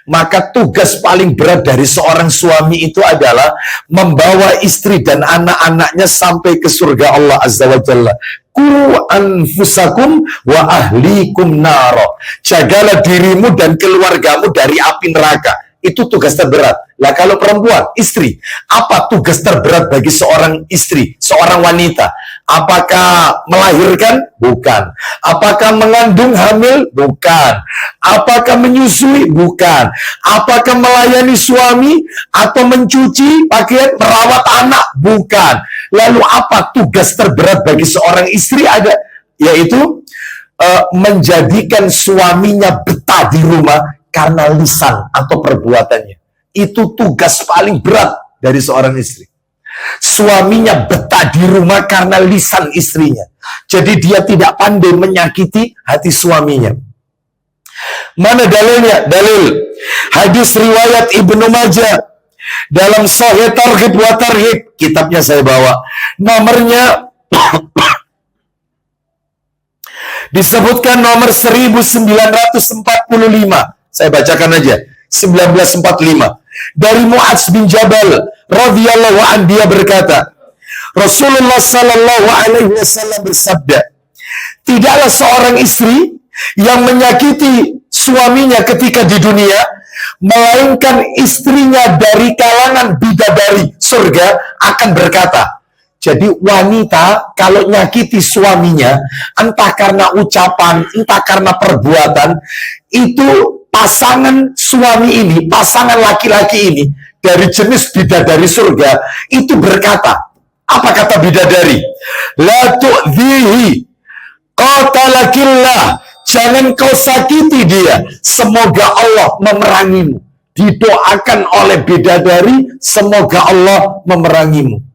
Maka tugas paling berat dari seorang suami itu adalah membawa istri dan anak-anaknya sampai ke surga Allah Azza wa Jalla. Qu anfusakum wa ahlikum naro. Jagalah dirimu dan keluargamu dari api neraka. Itu tugas terberat. Lah kalau perempuan, istri, apa tugas terberat bagi seorang istri, seorang wanita? Apakah melahirkan? Bukan. Apakah mengandung hamil? Bukan. Apakah menyusui? Bukan. Apakah melayani suami atau mencuci pakaian, merawat anak? Bukan. Lalu apa tugas terberat bagi seorang istri? Ada, yaitu menjadikan suaminya betah di rumah karena lisan atau perbuatannya. Itu tugas paling berat dari seorang istri. Suaminya betah di rumah karena lisan istrinya. Jadi dia tidak pandai menyakiti hati suaminya. Mana dalilnya? Dalil hadis riwayat Ibnu Majah dalam Sahih Targhib wa Tarhib, kitabnya saya bawa. Nomornya disebutkan nomor 1945. Saya bacakan aja. 1945. dari Mu'adz bin Jabal radhiyallahu an, dia berkata, Rasulullah sallallahu alaihi wasallam bersabda, tidaklah seorang istri yang menyakiti suaminya ketika di dunia, melainkan istrinya dari kalangan bidadari surga akan berkata. Jadi wanita kalau nyakiti suaminya, entah karena ucapan, entah karena perbuatan, itu pasangan suami ini, pasangan laki-laki ini, dari jenis bidadari surga, itu berkata, apa kata bidadari? La tu'dhihi qatalakillah, jangan kau sakiti dia, semoga Allah memerangimu. Didoakan oleh bidadari, semoga Allah memerangimu.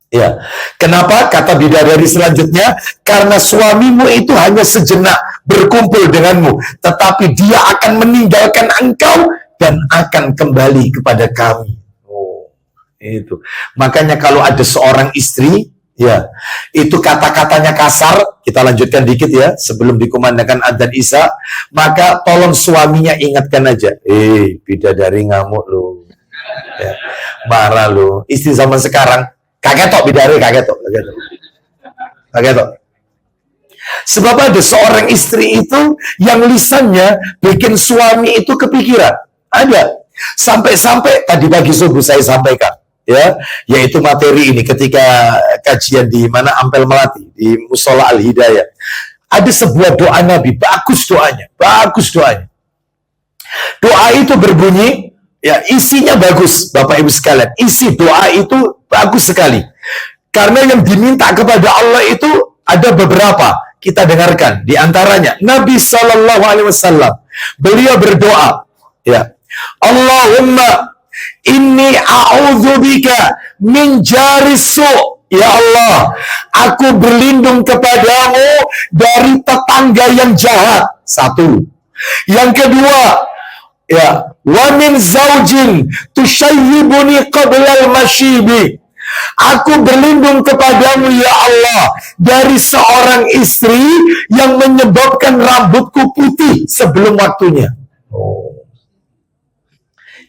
Ya, kenapa? Kata bidadari selanjutnya, karena suamimu itu hanya sejenak berkumpul denganmu, tetapi dia akan meninggalkan engkau dan akan kembali kepada kami. Oh, itu. Makanya kalau ada seorang istri, ya, itu kata-katanya kasar, kita lanjutkan dikit ya, sebelum dikumandangkan adzan Isya, maka tolong suaminya ingatkan aja, bidadari ngamuk lo, ya, marah lo. Istri zaman sekarang, kaget tok bidadari, kaget tok. Sebab ada seorang istri itu yang lisannya bikin suami itu kepikiran. Ada. Sampai-sampai tadi pagi subuh saya sampaikan, ya, yaitu materi ini ketika kajian di mana Ampel Melati di Musola Al Hidayah. Ada sebuah doa Nabi, bagus doanya. Doa itu berbunyi, ya, isinya bagus, Bapak Ibu sekalian. Isi doa itu bagus sekali. Karena yang diminta kepada Allah itu ada beberapa. Kita dengarkan. Di antaranya, Nabi Sallallahu Alaihi Wasallam, beliau berdoa, ya, Allahumma inni a'udzubika min jarisu. Ya Allah, aku berlindung kepadamu dari tetangga yang jahat. Satu. Yang kedua, ya, wa min zaujin tushayyibuni qabla al-mashibi. Aku berlindung kepadamu ya Allah dari seorang istri yang menyebabkan rambutku putih sebelum waktunya. Oh.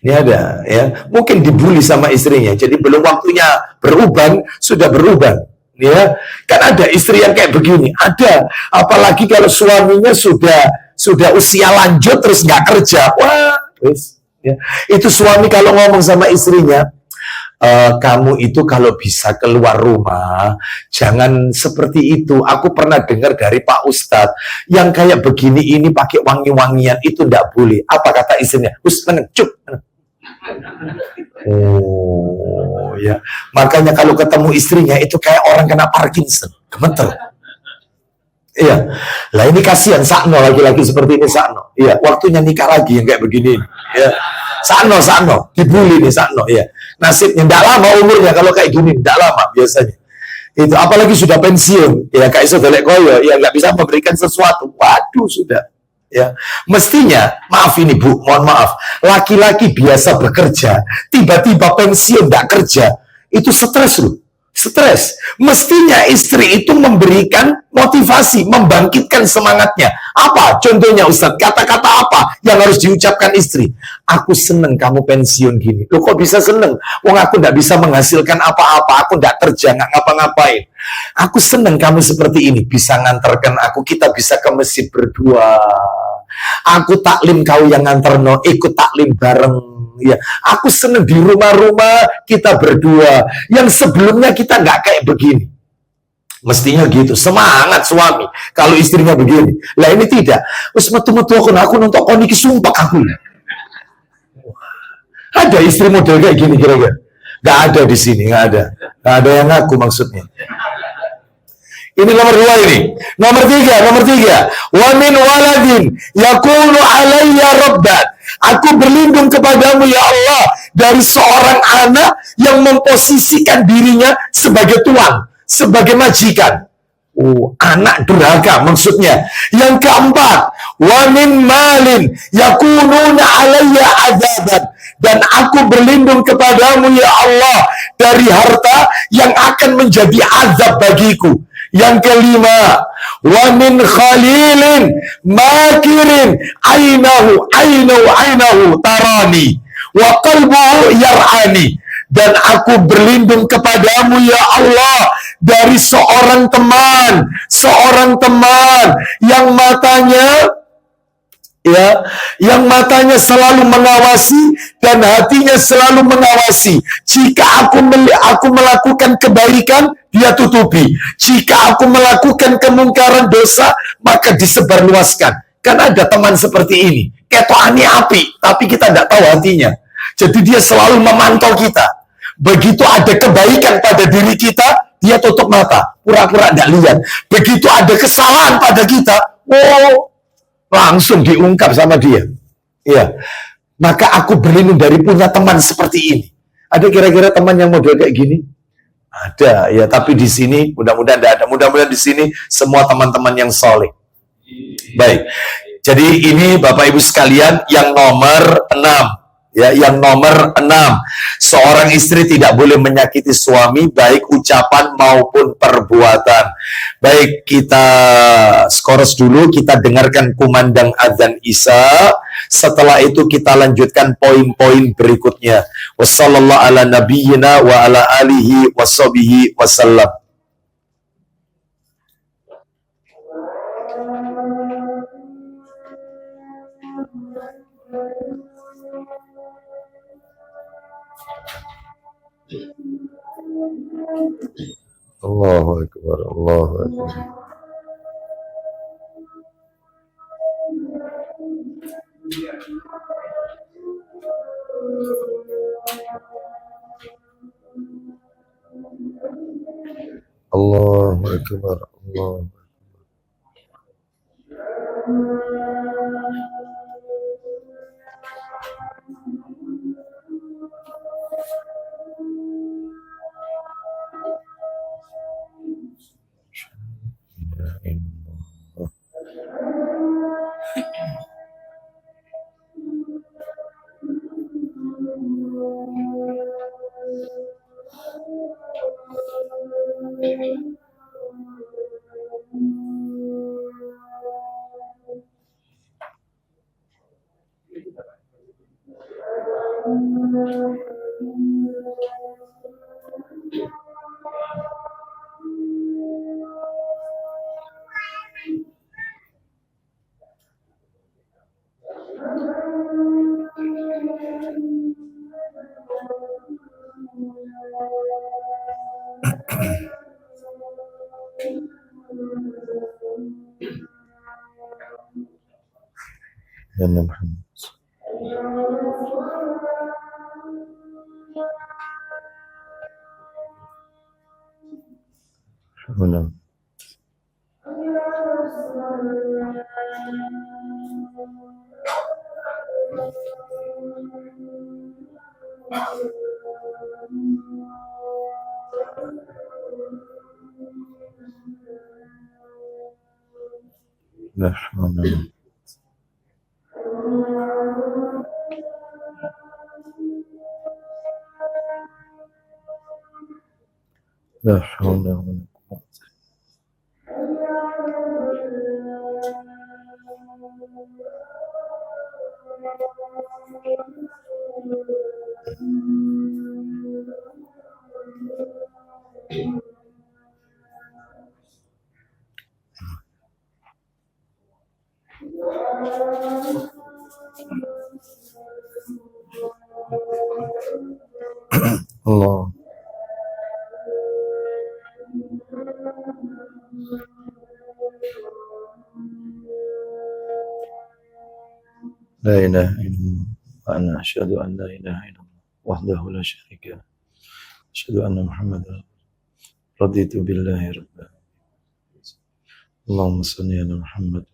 Ini ada, ya, mungkin dibully sama istrinya, jadi belum waktunya beruban sudah beruban. Ya, kan ada istri yang kayak begini, ada. Apalagi kalau suaminya sudah usia lanjut terus nggak kerja, wah, ya. Itu suami kalau ngomong sama istrinya, kamu itu kalau bisa keluar rumah, jangan seperti itu. Aku pernah dengar dari Pak Ustadz, yang kayak begini ini pakai wangi-wangian itu nggak boleh. Apa kata istrinya? Ustadz, cuk. Oh, ya. Makanya kalau ketemu istrinya itu kayak orang kena Parkinson, gemeter. Iya. Lah ini kasihan sakno, laki-laki seperti ini sakno. Iya, waktunya nikah lagi yang kayak begini. Ya. Sakno, dibully nih sakno, ya. Nasibnya tidak lama umurnya kalau kayak gini, tidak lama biasanya. Itu apalagi sudah pensiun, ya, kayak Saudara Koyo, ya, nggak bisa memberikan sesuatu. Waduh, sudah. Ya, mestinya, maaf ini Bu, mohon maaf, laki-laki biasa bekerja, tiba-tiba pensiun tidak kerja, itu stres loh. Stres. Mestinya istri itu memberikan motivasi, membangkitkan semangatnya. Apa contohnya Ustadz? Kata-kata apa yang harus diucapkan istri? Aku seneng kamu pensiun gini. Loh, kok bisa seneng? Wong aku nggak bisa menghasilkan apa-apa, aku nggak kerja, nggak ngapa-ngapain. Aku seneng kamu seperti ini, bisa nganterkan aku, kita bisa ke masjid berdua. Aku taklim kau yang nganterno, ikut taklim bareng. Ya, aku seneng di rumah-rumah kita berdua. Yang sebelumnya kita nggak kayak begini. Mestinya gitu, semangat suami kalau istrinya begini. Lah ini tidak. Wes metu-metu aku nonton koniki sumpah aku. Ada istri model kayak gini kira-kira? Nggak ada di sini, nggak ada. Nggak ada yang ngaku maksudnya. Ini nomor 2 ini. Nomor 3. Wa min waladin yakunu alayya rabban. Aku berlindung kepadamu ya Allah dari seorang anak yang memposisikan dirinya sebagai tuan, sebagai majikan. Anak durhaka maksudnya. Yang keempat, wa min malin yakununa alayya adzaban. Dan aku berlindung kepadamu ya Allah dari harta yang akan menjadi azab bagiku. Yang kelima, wa min khalilin makirin ainahu tarani wa qalbuhu yar'ani, dan aku berlindung kepadamu ya Allah dari seorang teman yang matanya selalu mengawasi dan hatinya selalu mengawasi. Jika aku melakukan kebaikan, dia tutupi. Jika aku melakukan kemungkaran dosa, maka disebarluaskan. Kan ada teman seperti ini, ketokane api, tapi kita tidak tahu hatinya. Jadi dia selalu memantau kita. Begitu ada kebaikan pada diri kita, dia tutup mata, pura-pura tidak lihat. Begitu ada kesalahan pada kita, langsung diungkap sama dia. Iya. Maka aku berlindung dari punya teman seperti ini. Ada kira-kira teman yang model kayak gini? Ada, ya. Tapi di sini mudah-mudahan tidak ada. Mudah-mudahan di sini semua teman-teman yang soleh. Baik. Jadi ini Bapak Ibu sekalian yang nomor 6. Ya, yang nomor 6, seorang istri tidak boleh menyakiti suami baik ucapan maupun perbuatan. Baik, kita skors dulu, kita dengarkan kumandang azan Isya. Setelah itu kita lanjutkan poin-poin berikutnya. Wassallallahu ala nabiyyina wa ala alihi washabihi wasallam. Allahu Akbar, Allahu Akbar. Allahu Akbar, Allahu Akbar. Ya Muhammad. Alhamdulillah. La hawla la hawla wa la quwwata. Allah. La ilaha illallah wa ana asyhadu an la ilaha illallah wahdahu la syarika lahu asyhadu anna Muhammadan raditu billahi rabban. Allahumma shalli ala Muhammad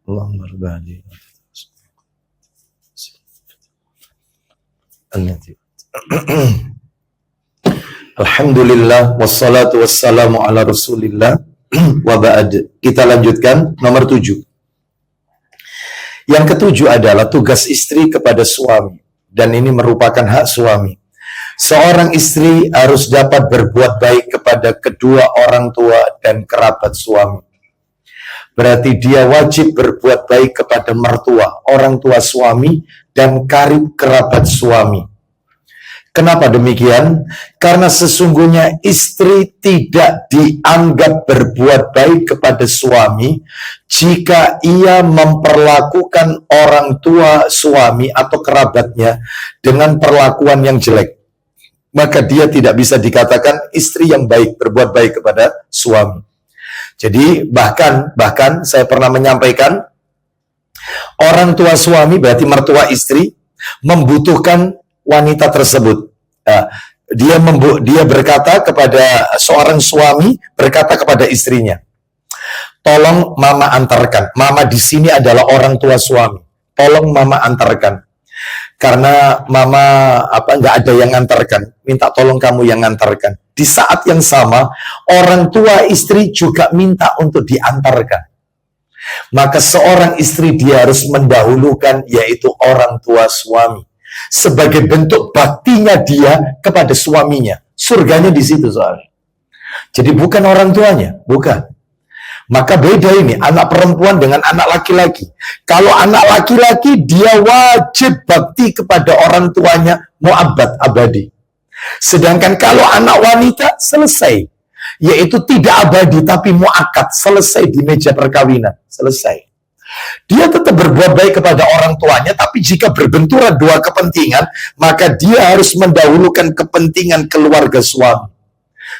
Allahumma rabbani Alhamdulillah wassalatu wassalamu ala Rasulillah wa ba'd. Kita lanjutkan nomor 7. Yang ketujuh adalah tugas istri kepada suami, dan ini merupakan hak suami. Seorang istri harus dapat berbuat baik kepada kedua orang tua dan kerabat suami. Berarti dia wajib berbuat baik kepada mertua, orang tua suami, dan karib kerabat suami. Kenapa demikian? Karena sesungguhnya istri tidak dianggap berbuat baik kepada suami jika ia memperlakukan orang tua suami atau kerabatnya dengan perlakuan yang jelek. Maka dia tidak bisa dikatakan istri yang baik, berbuat baik kepada suami. Jadi bahkan saya pernah menyampaikan, orang tua suami berarti mertua istri membutuhkan wanita tersebut. Nah, dia berkata kepada seorang suami, berkata kepada istrinya, tolong mama antarkan. Mama di sini adalah orang tua suami. Tolong mama antarkan. Karena mama nggak ada yang antarkan, minta tolong kamu yang antarkan. Di saat yang sama, orang tua istri juga minta untuk diantarkan. Maka seorang istri dia harus mendahulukan, yaitu orang tua suami, sebagai bentuk baktinya dia kepada suaminya. Surganya di situ soalnya. Jadi bukan orang tuanya, bukan. Maka beda ini, anak perempuan dengan anak laki-laki. Kalau anak laki-laki, dia wajib bakti kepada orang tuanya, mu'abbad, abadi. Sedangkan kalau anak wanita, selesai. Yaitu tidak abadi, tapi mu'akkad, selesai di meja perkawinan. Selesai. Dia tetap berbuat baik kepada orang tuanya, tapi jika berbenturan dua kepentingan, maka dia harus mendahulukan kepentingan keluarga suami.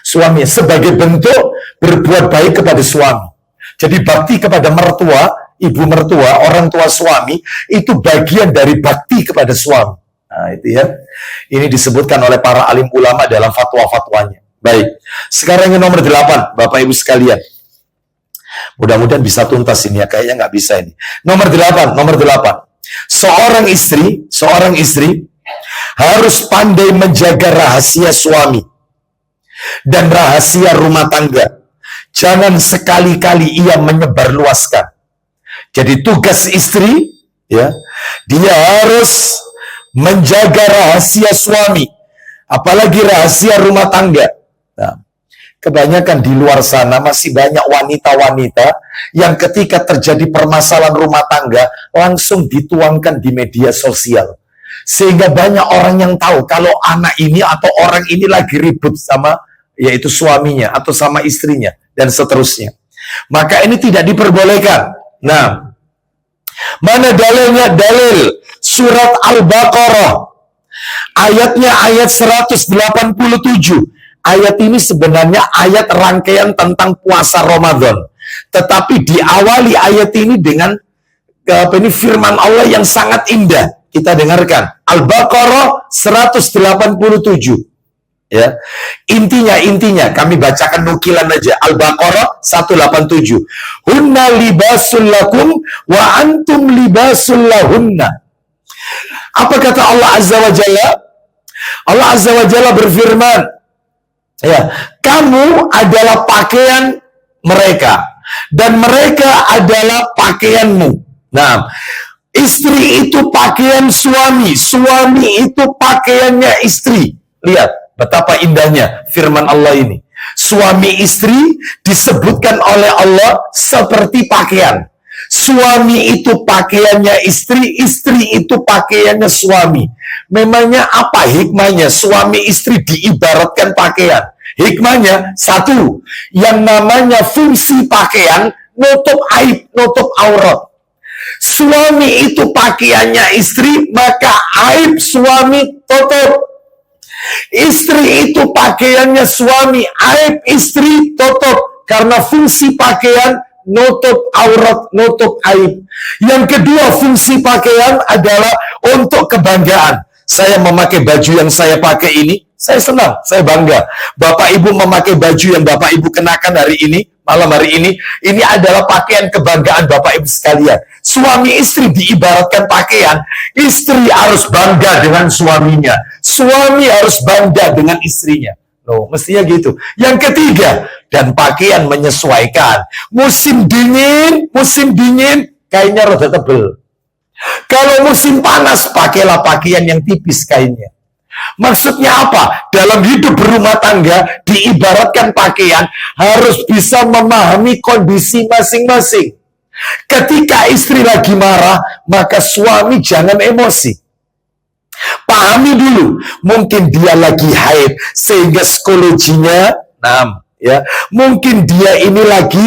Suaminya sebagai bentuk berbuat baik kepada suami. Jadi bakti kepada mertua, ibu mertua, orang tua suami, itu bagian dari bakti kepada suami. Nah, itu ya. Ini disebutkan oleh para alim ulama dalam fatwa-fatwanya. Baik. Sekarang yang nomor 8, Bapak Ibu sekalian. Mudah-mudahan bisa tuntas ini ya, kayaknya nggak bisa ini. Nomor 8. Seorang istri harus pandai menjaga rahasia suami dan rahasia rumah tangga. Jangan sekali-kali ia menyebarluaskan. Jadi tugas istri, ya, dia harus menjaga rahasia suami, apalagi rahasia rumah tangga. Nah, kebanyakan di luar sana masih banyak wanita-wanita yang ketika terjadi permasalahan rumah tangga langsung dituangkan di media sosial. Sehingga banyak orang yang tahu kalau anak ini atau orang ini lagi ribut sama yaitu suaminya atau sama istrinya dan seterusnya. Maka ini tidak diperbolehkan. Nah, mana dalilnya? Dalil surat Al-Baqarah. Ayatnya ayat 187. Ayat ini sebenarnya ayat rangkaian tentang puasa Ramadan. Tetapi diawali ayat ini dengan firman Allah yang sangat indah. Kita dengarkan. Al-Baqarah 187. Ya. Intinya kami bacakan nukilan aja. Al-Baqarah 187. Hunna libasul lakum wa antum libasul lahunna. Apa kata Allah Azza wa Jalla? Allah Azza wa Jalla berfirman, ya, kamu adalah pakaian mereka dan mereka adalah pakaianmu. Nah, istri itu pakaian suami, suami itu pakaiannya istri. Lihat betapa indahnya firman Allah ini. Suami istri disebutkan oleh Allah seperti pakaian. Suami itu pakaiannya istri, istri itu pakaiannya suami. Memangnya apa hikmahnya suami istri diibaratkan pakaian? Hikmahnya satu, yang namanya fungsi pakaian nutup aib, nutup aurat. Suami itu pakaiannya istri, maka aib suami tutup. Istri itu pakaiannya suami, aib istri tutup. Karena fungsi pakaian nutup aurat, nutup aib. Yang kedua, fungsi pakaian adalah untuk kebanggaan. Saya memakai baju yang saya pakai ini, saya senang, saya bangga. Bapak Ibu memakai baju yang Bapak Ibu kenakan hari ini, malam hari ini adalah pakaian kebanggaan Bapak Ibu sekalian. Suami istri diibaratkan pakaian, istri harus bangga dengan suaminya, suami harus bangga dengan istrinya. Loh, mestinya gitu. Yang ketiga, dan pakaian menyesuaikan. Musim dingin, kainnya rada tebel. Kalau musim panas, pakailah pakaian yang tipis kainnya. Maksudnya apa? Dalam hidup berumah tangga, diibaratkan pakaian harus bisa memahami kondisi masing-masing. Ketika istri lagi marah, maka suami jangan emosi. Pahami dulu, mungkin dia lagi haid sehingga psikologinya, ya, mungkin dia ini lagi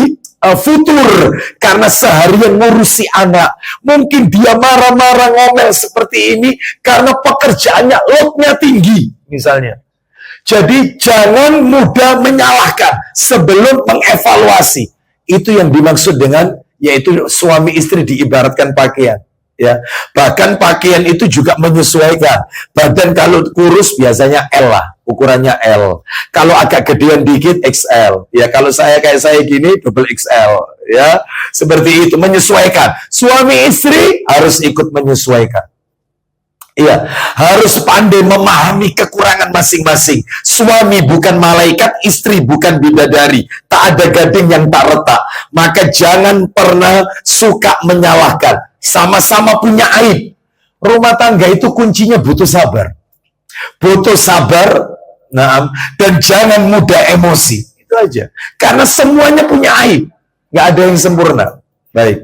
futur karena seharian ngurusi anak. Mungkin dia marah-marah ngomel seperti ini karena pekerjaannya loadnya tinggi, misalnya. Jadi jangan mudah menyalahkan sebelum mengevaluasi. Itu yang dimaksud dengan yaitu suami istri diibaratkan pakaian. Ya, bahkan pakaian itu juga menyesuaikan. Badan kalau kurus biasanya L lah, ukurannya L. Kalau agak gedean dikit XL. Ya, kalau kayak saya gini double XL. Ya, seperti itu, menyesuaikan. Suami istri harus ikut menyesuaikan. Iya, harus pandai memahami kekurangan masing-masing. Suami bukan malaikat, istri bukan bidadari. Tak ada gading yang tak retak. Maka jangan pernah suka menyalahkan. Sama-sama punya aib. Rumah tangga itu kuncinya butuh sabar. Butuh sabar, dan jangan mudah emosi. Itu aja. Karena semuanya punya aib. Nggak ada yang sempurna. Baik.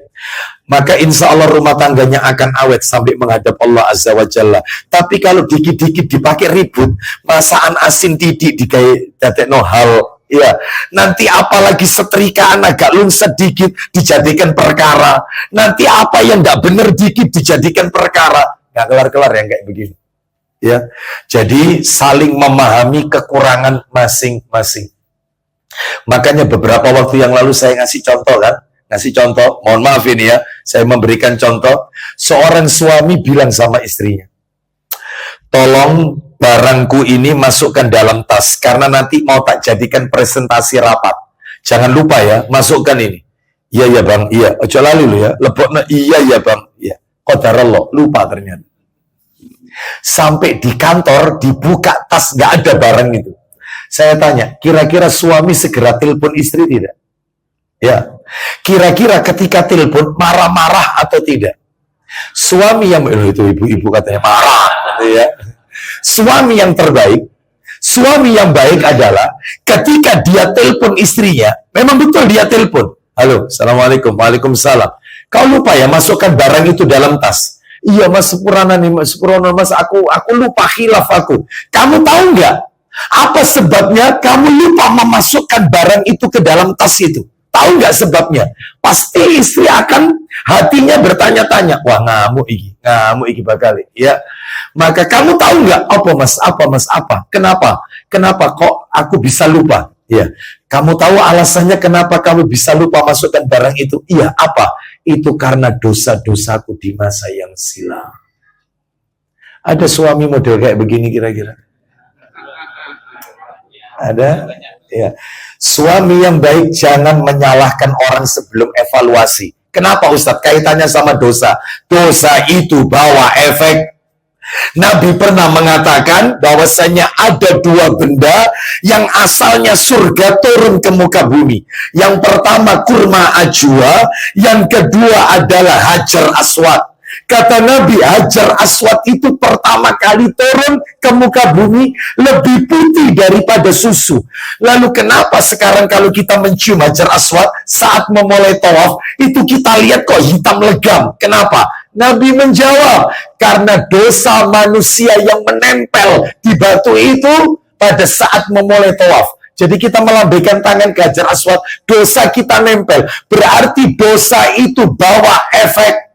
Maka insya Allah rumah tangganya akan awet sampai menghadap Allah Azza wa Jalla. Tapi kalau dikit-dikit dipakai ribut, masakan asin tidik dikai dadekno hal, ya, nanti apalagi setrikaan agak lungset dikit dijadikan perkara. Nanti apa yang nggak bener dikit dijadikan perkara. Nggak kelar-kelar yang kayak begini. Ya, jadi saling memahami kekurangan masing-masing. Makanya beberapa waktu yang lalu saya ngasih contoh kan. Ngasih contoh, mohon maaf ini ya, saya memberikan contoh, seorang suami bilang sama istrinya, tolong barangku ini masukkan dalam tas, karena nanti mau tak jadikan presentasi rapat. Jangan lupa ya, masukkan ini. Iya ya bang, iya, ojo lali lu ya, leboknya iya ya bang, iya. Qadarallah, lupa ternyata. Sampai di kantor, dibuka tas, gak ada barang itu. Saya tanya, kira-kira suami segera telepon istri tidak? Ya, kira-kira ketika telepon marah-marah atau tidak? Suami yang itu ibu-ibu katanya marah, gitu ya. Suami yang terbaik, suami yang baik adalah ketika dia telepon istrinya, memang betul dia telepon. Halo, assalamualaikum, waalaikumsalam. Kau lupa ya masukkan barang itu dalam tas. Iya mas, sepurana nih mas, sepurana mas, aku lupa khilaf aku. Kamu tahu nggak apa sebabnya kamu lupa memasukkan barang itu ke dalam tas itu? Tahu nggak sebabnya? Pasti istri akan hatinya bertanya-tanya. Wah ngamuk iki bakal. Ya, maka kamu tahu nggak apa? Kenapa kok aku bisa lupa? Ya, kamu tahu alasannya kenapa kamu bisa lupa masukkan barang itu? Iya, apa? Itu karena dosa-dosaku di masa yang silam. Ada suami model kayak begini kira-kira? Ada? Ya. Suami yang baik jangan menyalahkan orang sebelum evaluasi. Kenapa Ustadz? Kaitannya sama dosa. Dosa itu bawa efek. Nabi pernah mengatakan bahwasanya ada dua benda yang asalnya surga turun ke muka bumi. Yang pertama kurma ajwa, yang kedua adalah Hajar Aswad. Kata Nabi, Hajar Aswad itu pertama kali turun ke muka bumi lebih putih daripada susu. Lalu kenapa sekarang kalau kita mencium Hajar Aswad saat memulai tawaf, itu kita lihat kok hitam legam? Kenapa? Nabi menjawab, karena dosa manusia yang menempel di batu itu pada saat memulai tawaf. Jadi kita melambaikan tangan ke Hajar Aswad, dosa kita nempel. Berarti dosa itu bawa efek.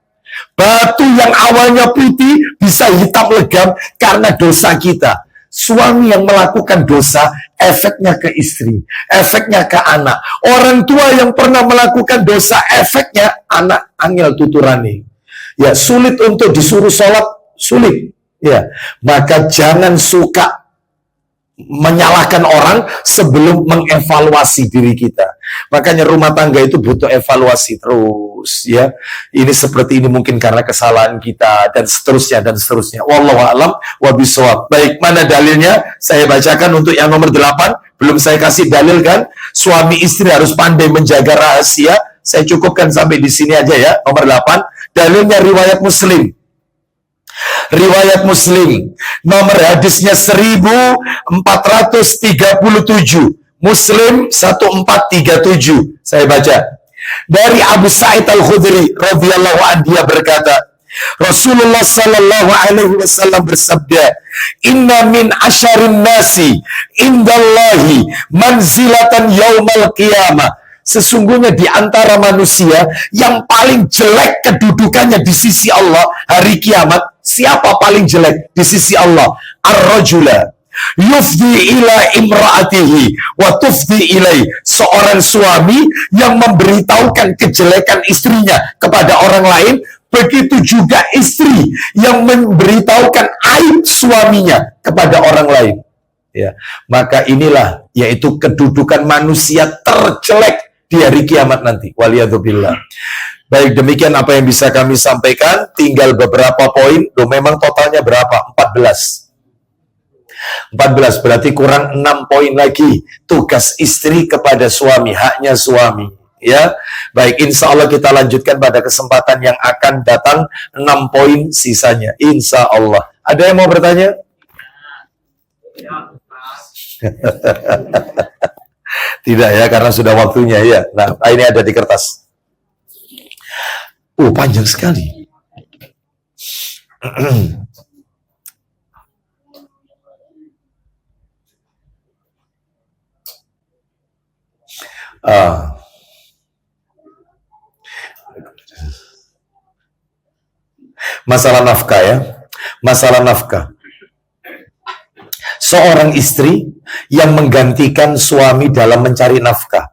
Batu yang awalnya putih bisa hitam legam karena dosa kita. Suami yang melakukan dosa, efeknya ke istri, efeknya ke anak. Orang tua yang pernah melakukan dosa, efeknya anak angel tuturani. Ya, sulit untuk disuruh sholat, sulit. Ya, maka jangan suka menyalahkan orang sebelum mengevaluasi diri kita. Makanya rumah tangga itu butuh evaluasi terus, ya. Ini seperti ini mungkin karena kesalahan kita dan seterusnya dan seterusnya. Wallahu a'lam wa bishawab. Baik, mana dalilnya? Saya bacakan untuk yang nomor 8. Belum saya kasih dalil kan? Suami istri harus pandai menjaga rahasia. Saya cukupkan sampai di sini aja ya. Nomor 8. Dalilnya riwayat Muslim. Riwayat Muslim, nomor hadisnya 1437. Muslim 1437. Saya baca. Dari Abu Sa'id Al-Khudri radhiyallahu anhu, dia berkata, Rasulullah sallallahu alaihi wasallam bersabda, "Inna min asyarin nasi indallahi manzilatan yaumal qiyamah." Sesungguhnya di antara manusia yang paling jelek kedudukannya di sisi Allah hari kiamat, siapa paling jelek di sisi Allah? Ar-rajula yufdi ila imra'atihi wa tufdi ilai. Seorang suami yang memberitahukan kejelekan istrinya kepada orang lain, begitu juga istri yang memberitahukan aib suaminya kepada orang lain. Ya, maka inilah yaitu kedudukan manusia terjelek di hari kiamat nanti. Waliyadzubillah. Baik, demikian apa yang bisa kami sampaikan. Tinggal beberapa poin. Memang totalnya berapa? 14 berarti kurang 6 poin lagi. Tugas istri kepada suami, haknya suami. Ya, baik, insya Allah kita lanjutkan pada kesempatan yang akan datang 6 poin sisanya, insya Allah. Ada yang mau bertanya? Tidak ya, karena sudah waktunya ya. Nah, ini ada di kertas. Panjang sekali. Masalah nafkah ya. Masalah nafkah. Seorang istri yang menggantikan suami dalam mencari nafkah.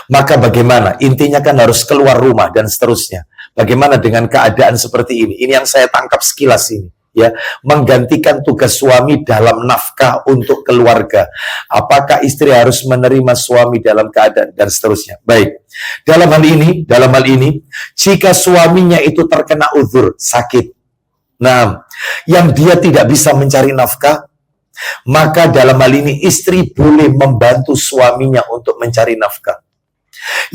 Maka bagaimana? Intinya kan harus keluar rumah dan seterusnya. Bagaimana dengan keadaan seperti ini? Ini yang saya tangkap sekilas ini. Ya, menggantikan tugas suami dalam nafkah untuk keluarga. Apakah istri harus menerima suami dalam keadaan dan seterusnya? Baik. Dalam hal ini, jika suaminya itu terkena uzur, sakit. Nah, yang dia tidak bisa mencari nafkah, maka dalam hal ini istri boleh membantu suaminya untuk mencari nafkah.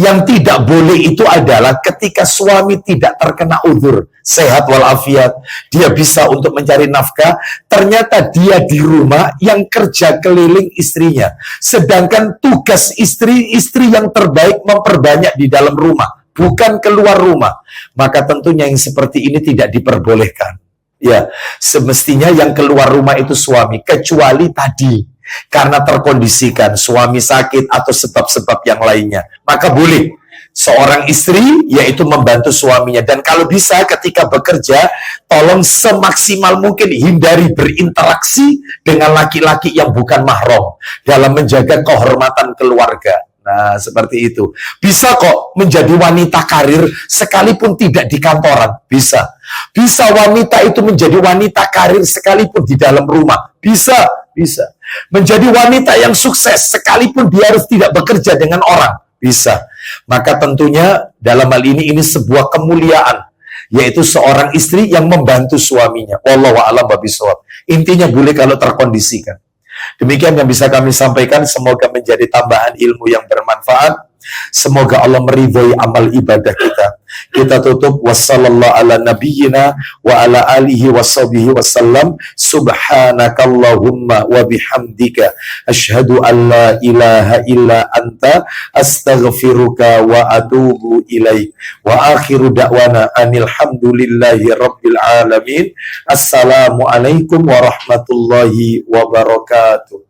Yang tidak boleh itu adalah ketika suami tidak terkena uzur, sehat walafiat, dia bisa untuk mencari nafkah, ternyata dia di rumah yang kerja keliling istrinya. Sedangkan tugas istri yang terbaik memperbanyak di dalam rumah, bukan keluar rumah. Maka tentunya yang seperti ini tidak diperbolehkan. Ya, semestinya yang keluar rumah itu suami, kecuali tadi karena terkondisikan suami sakit atau sebab-sebab yang lainnya, maka boleh seorang istri yaitu membantu suaminya. Dan kalau bisa ketika bekerja, tolong semaksimal mungkin hindari berinteraksi dengan laki-laki yang bukan mahram dalam menjaga kehormatan keluarga. Nah, seperti itu. Bisa kok menjadi wanita karir sekalipun tidak di kantoran. Bisa. Bisa wanita itu menjadi wanita karir sekalipun di dalam rumah. Bisa. Menjadi wanita yang sukses sekalipun dia harus tidak bekerja dengan orang. Bisa. Maka tentunya dalam hal ini sebuah kemuliaan, yaitu seorang istri yang membantu suaminya. Wallahu a'lam bishawab. Intinya boleh kalau terkondisikan. Demikian yang bisa kami sampaikan. Semoga menjadi tambahan ilmu yang bermanfaat. Semoga Allah meridhai amal ibadah kita. Kita tutup wassallallahu ala nabiyyina wa ala alihi washabihi wasallam. Subhanakallahumma wa bihamdika asyhadu an la ilaha illa anta astaghfiruka wa atubu ilaik. Wa akhiru da'wana anil hamdulillahi rabbil alamin. Assalamualaikum warahmatullahi wabarakatuh.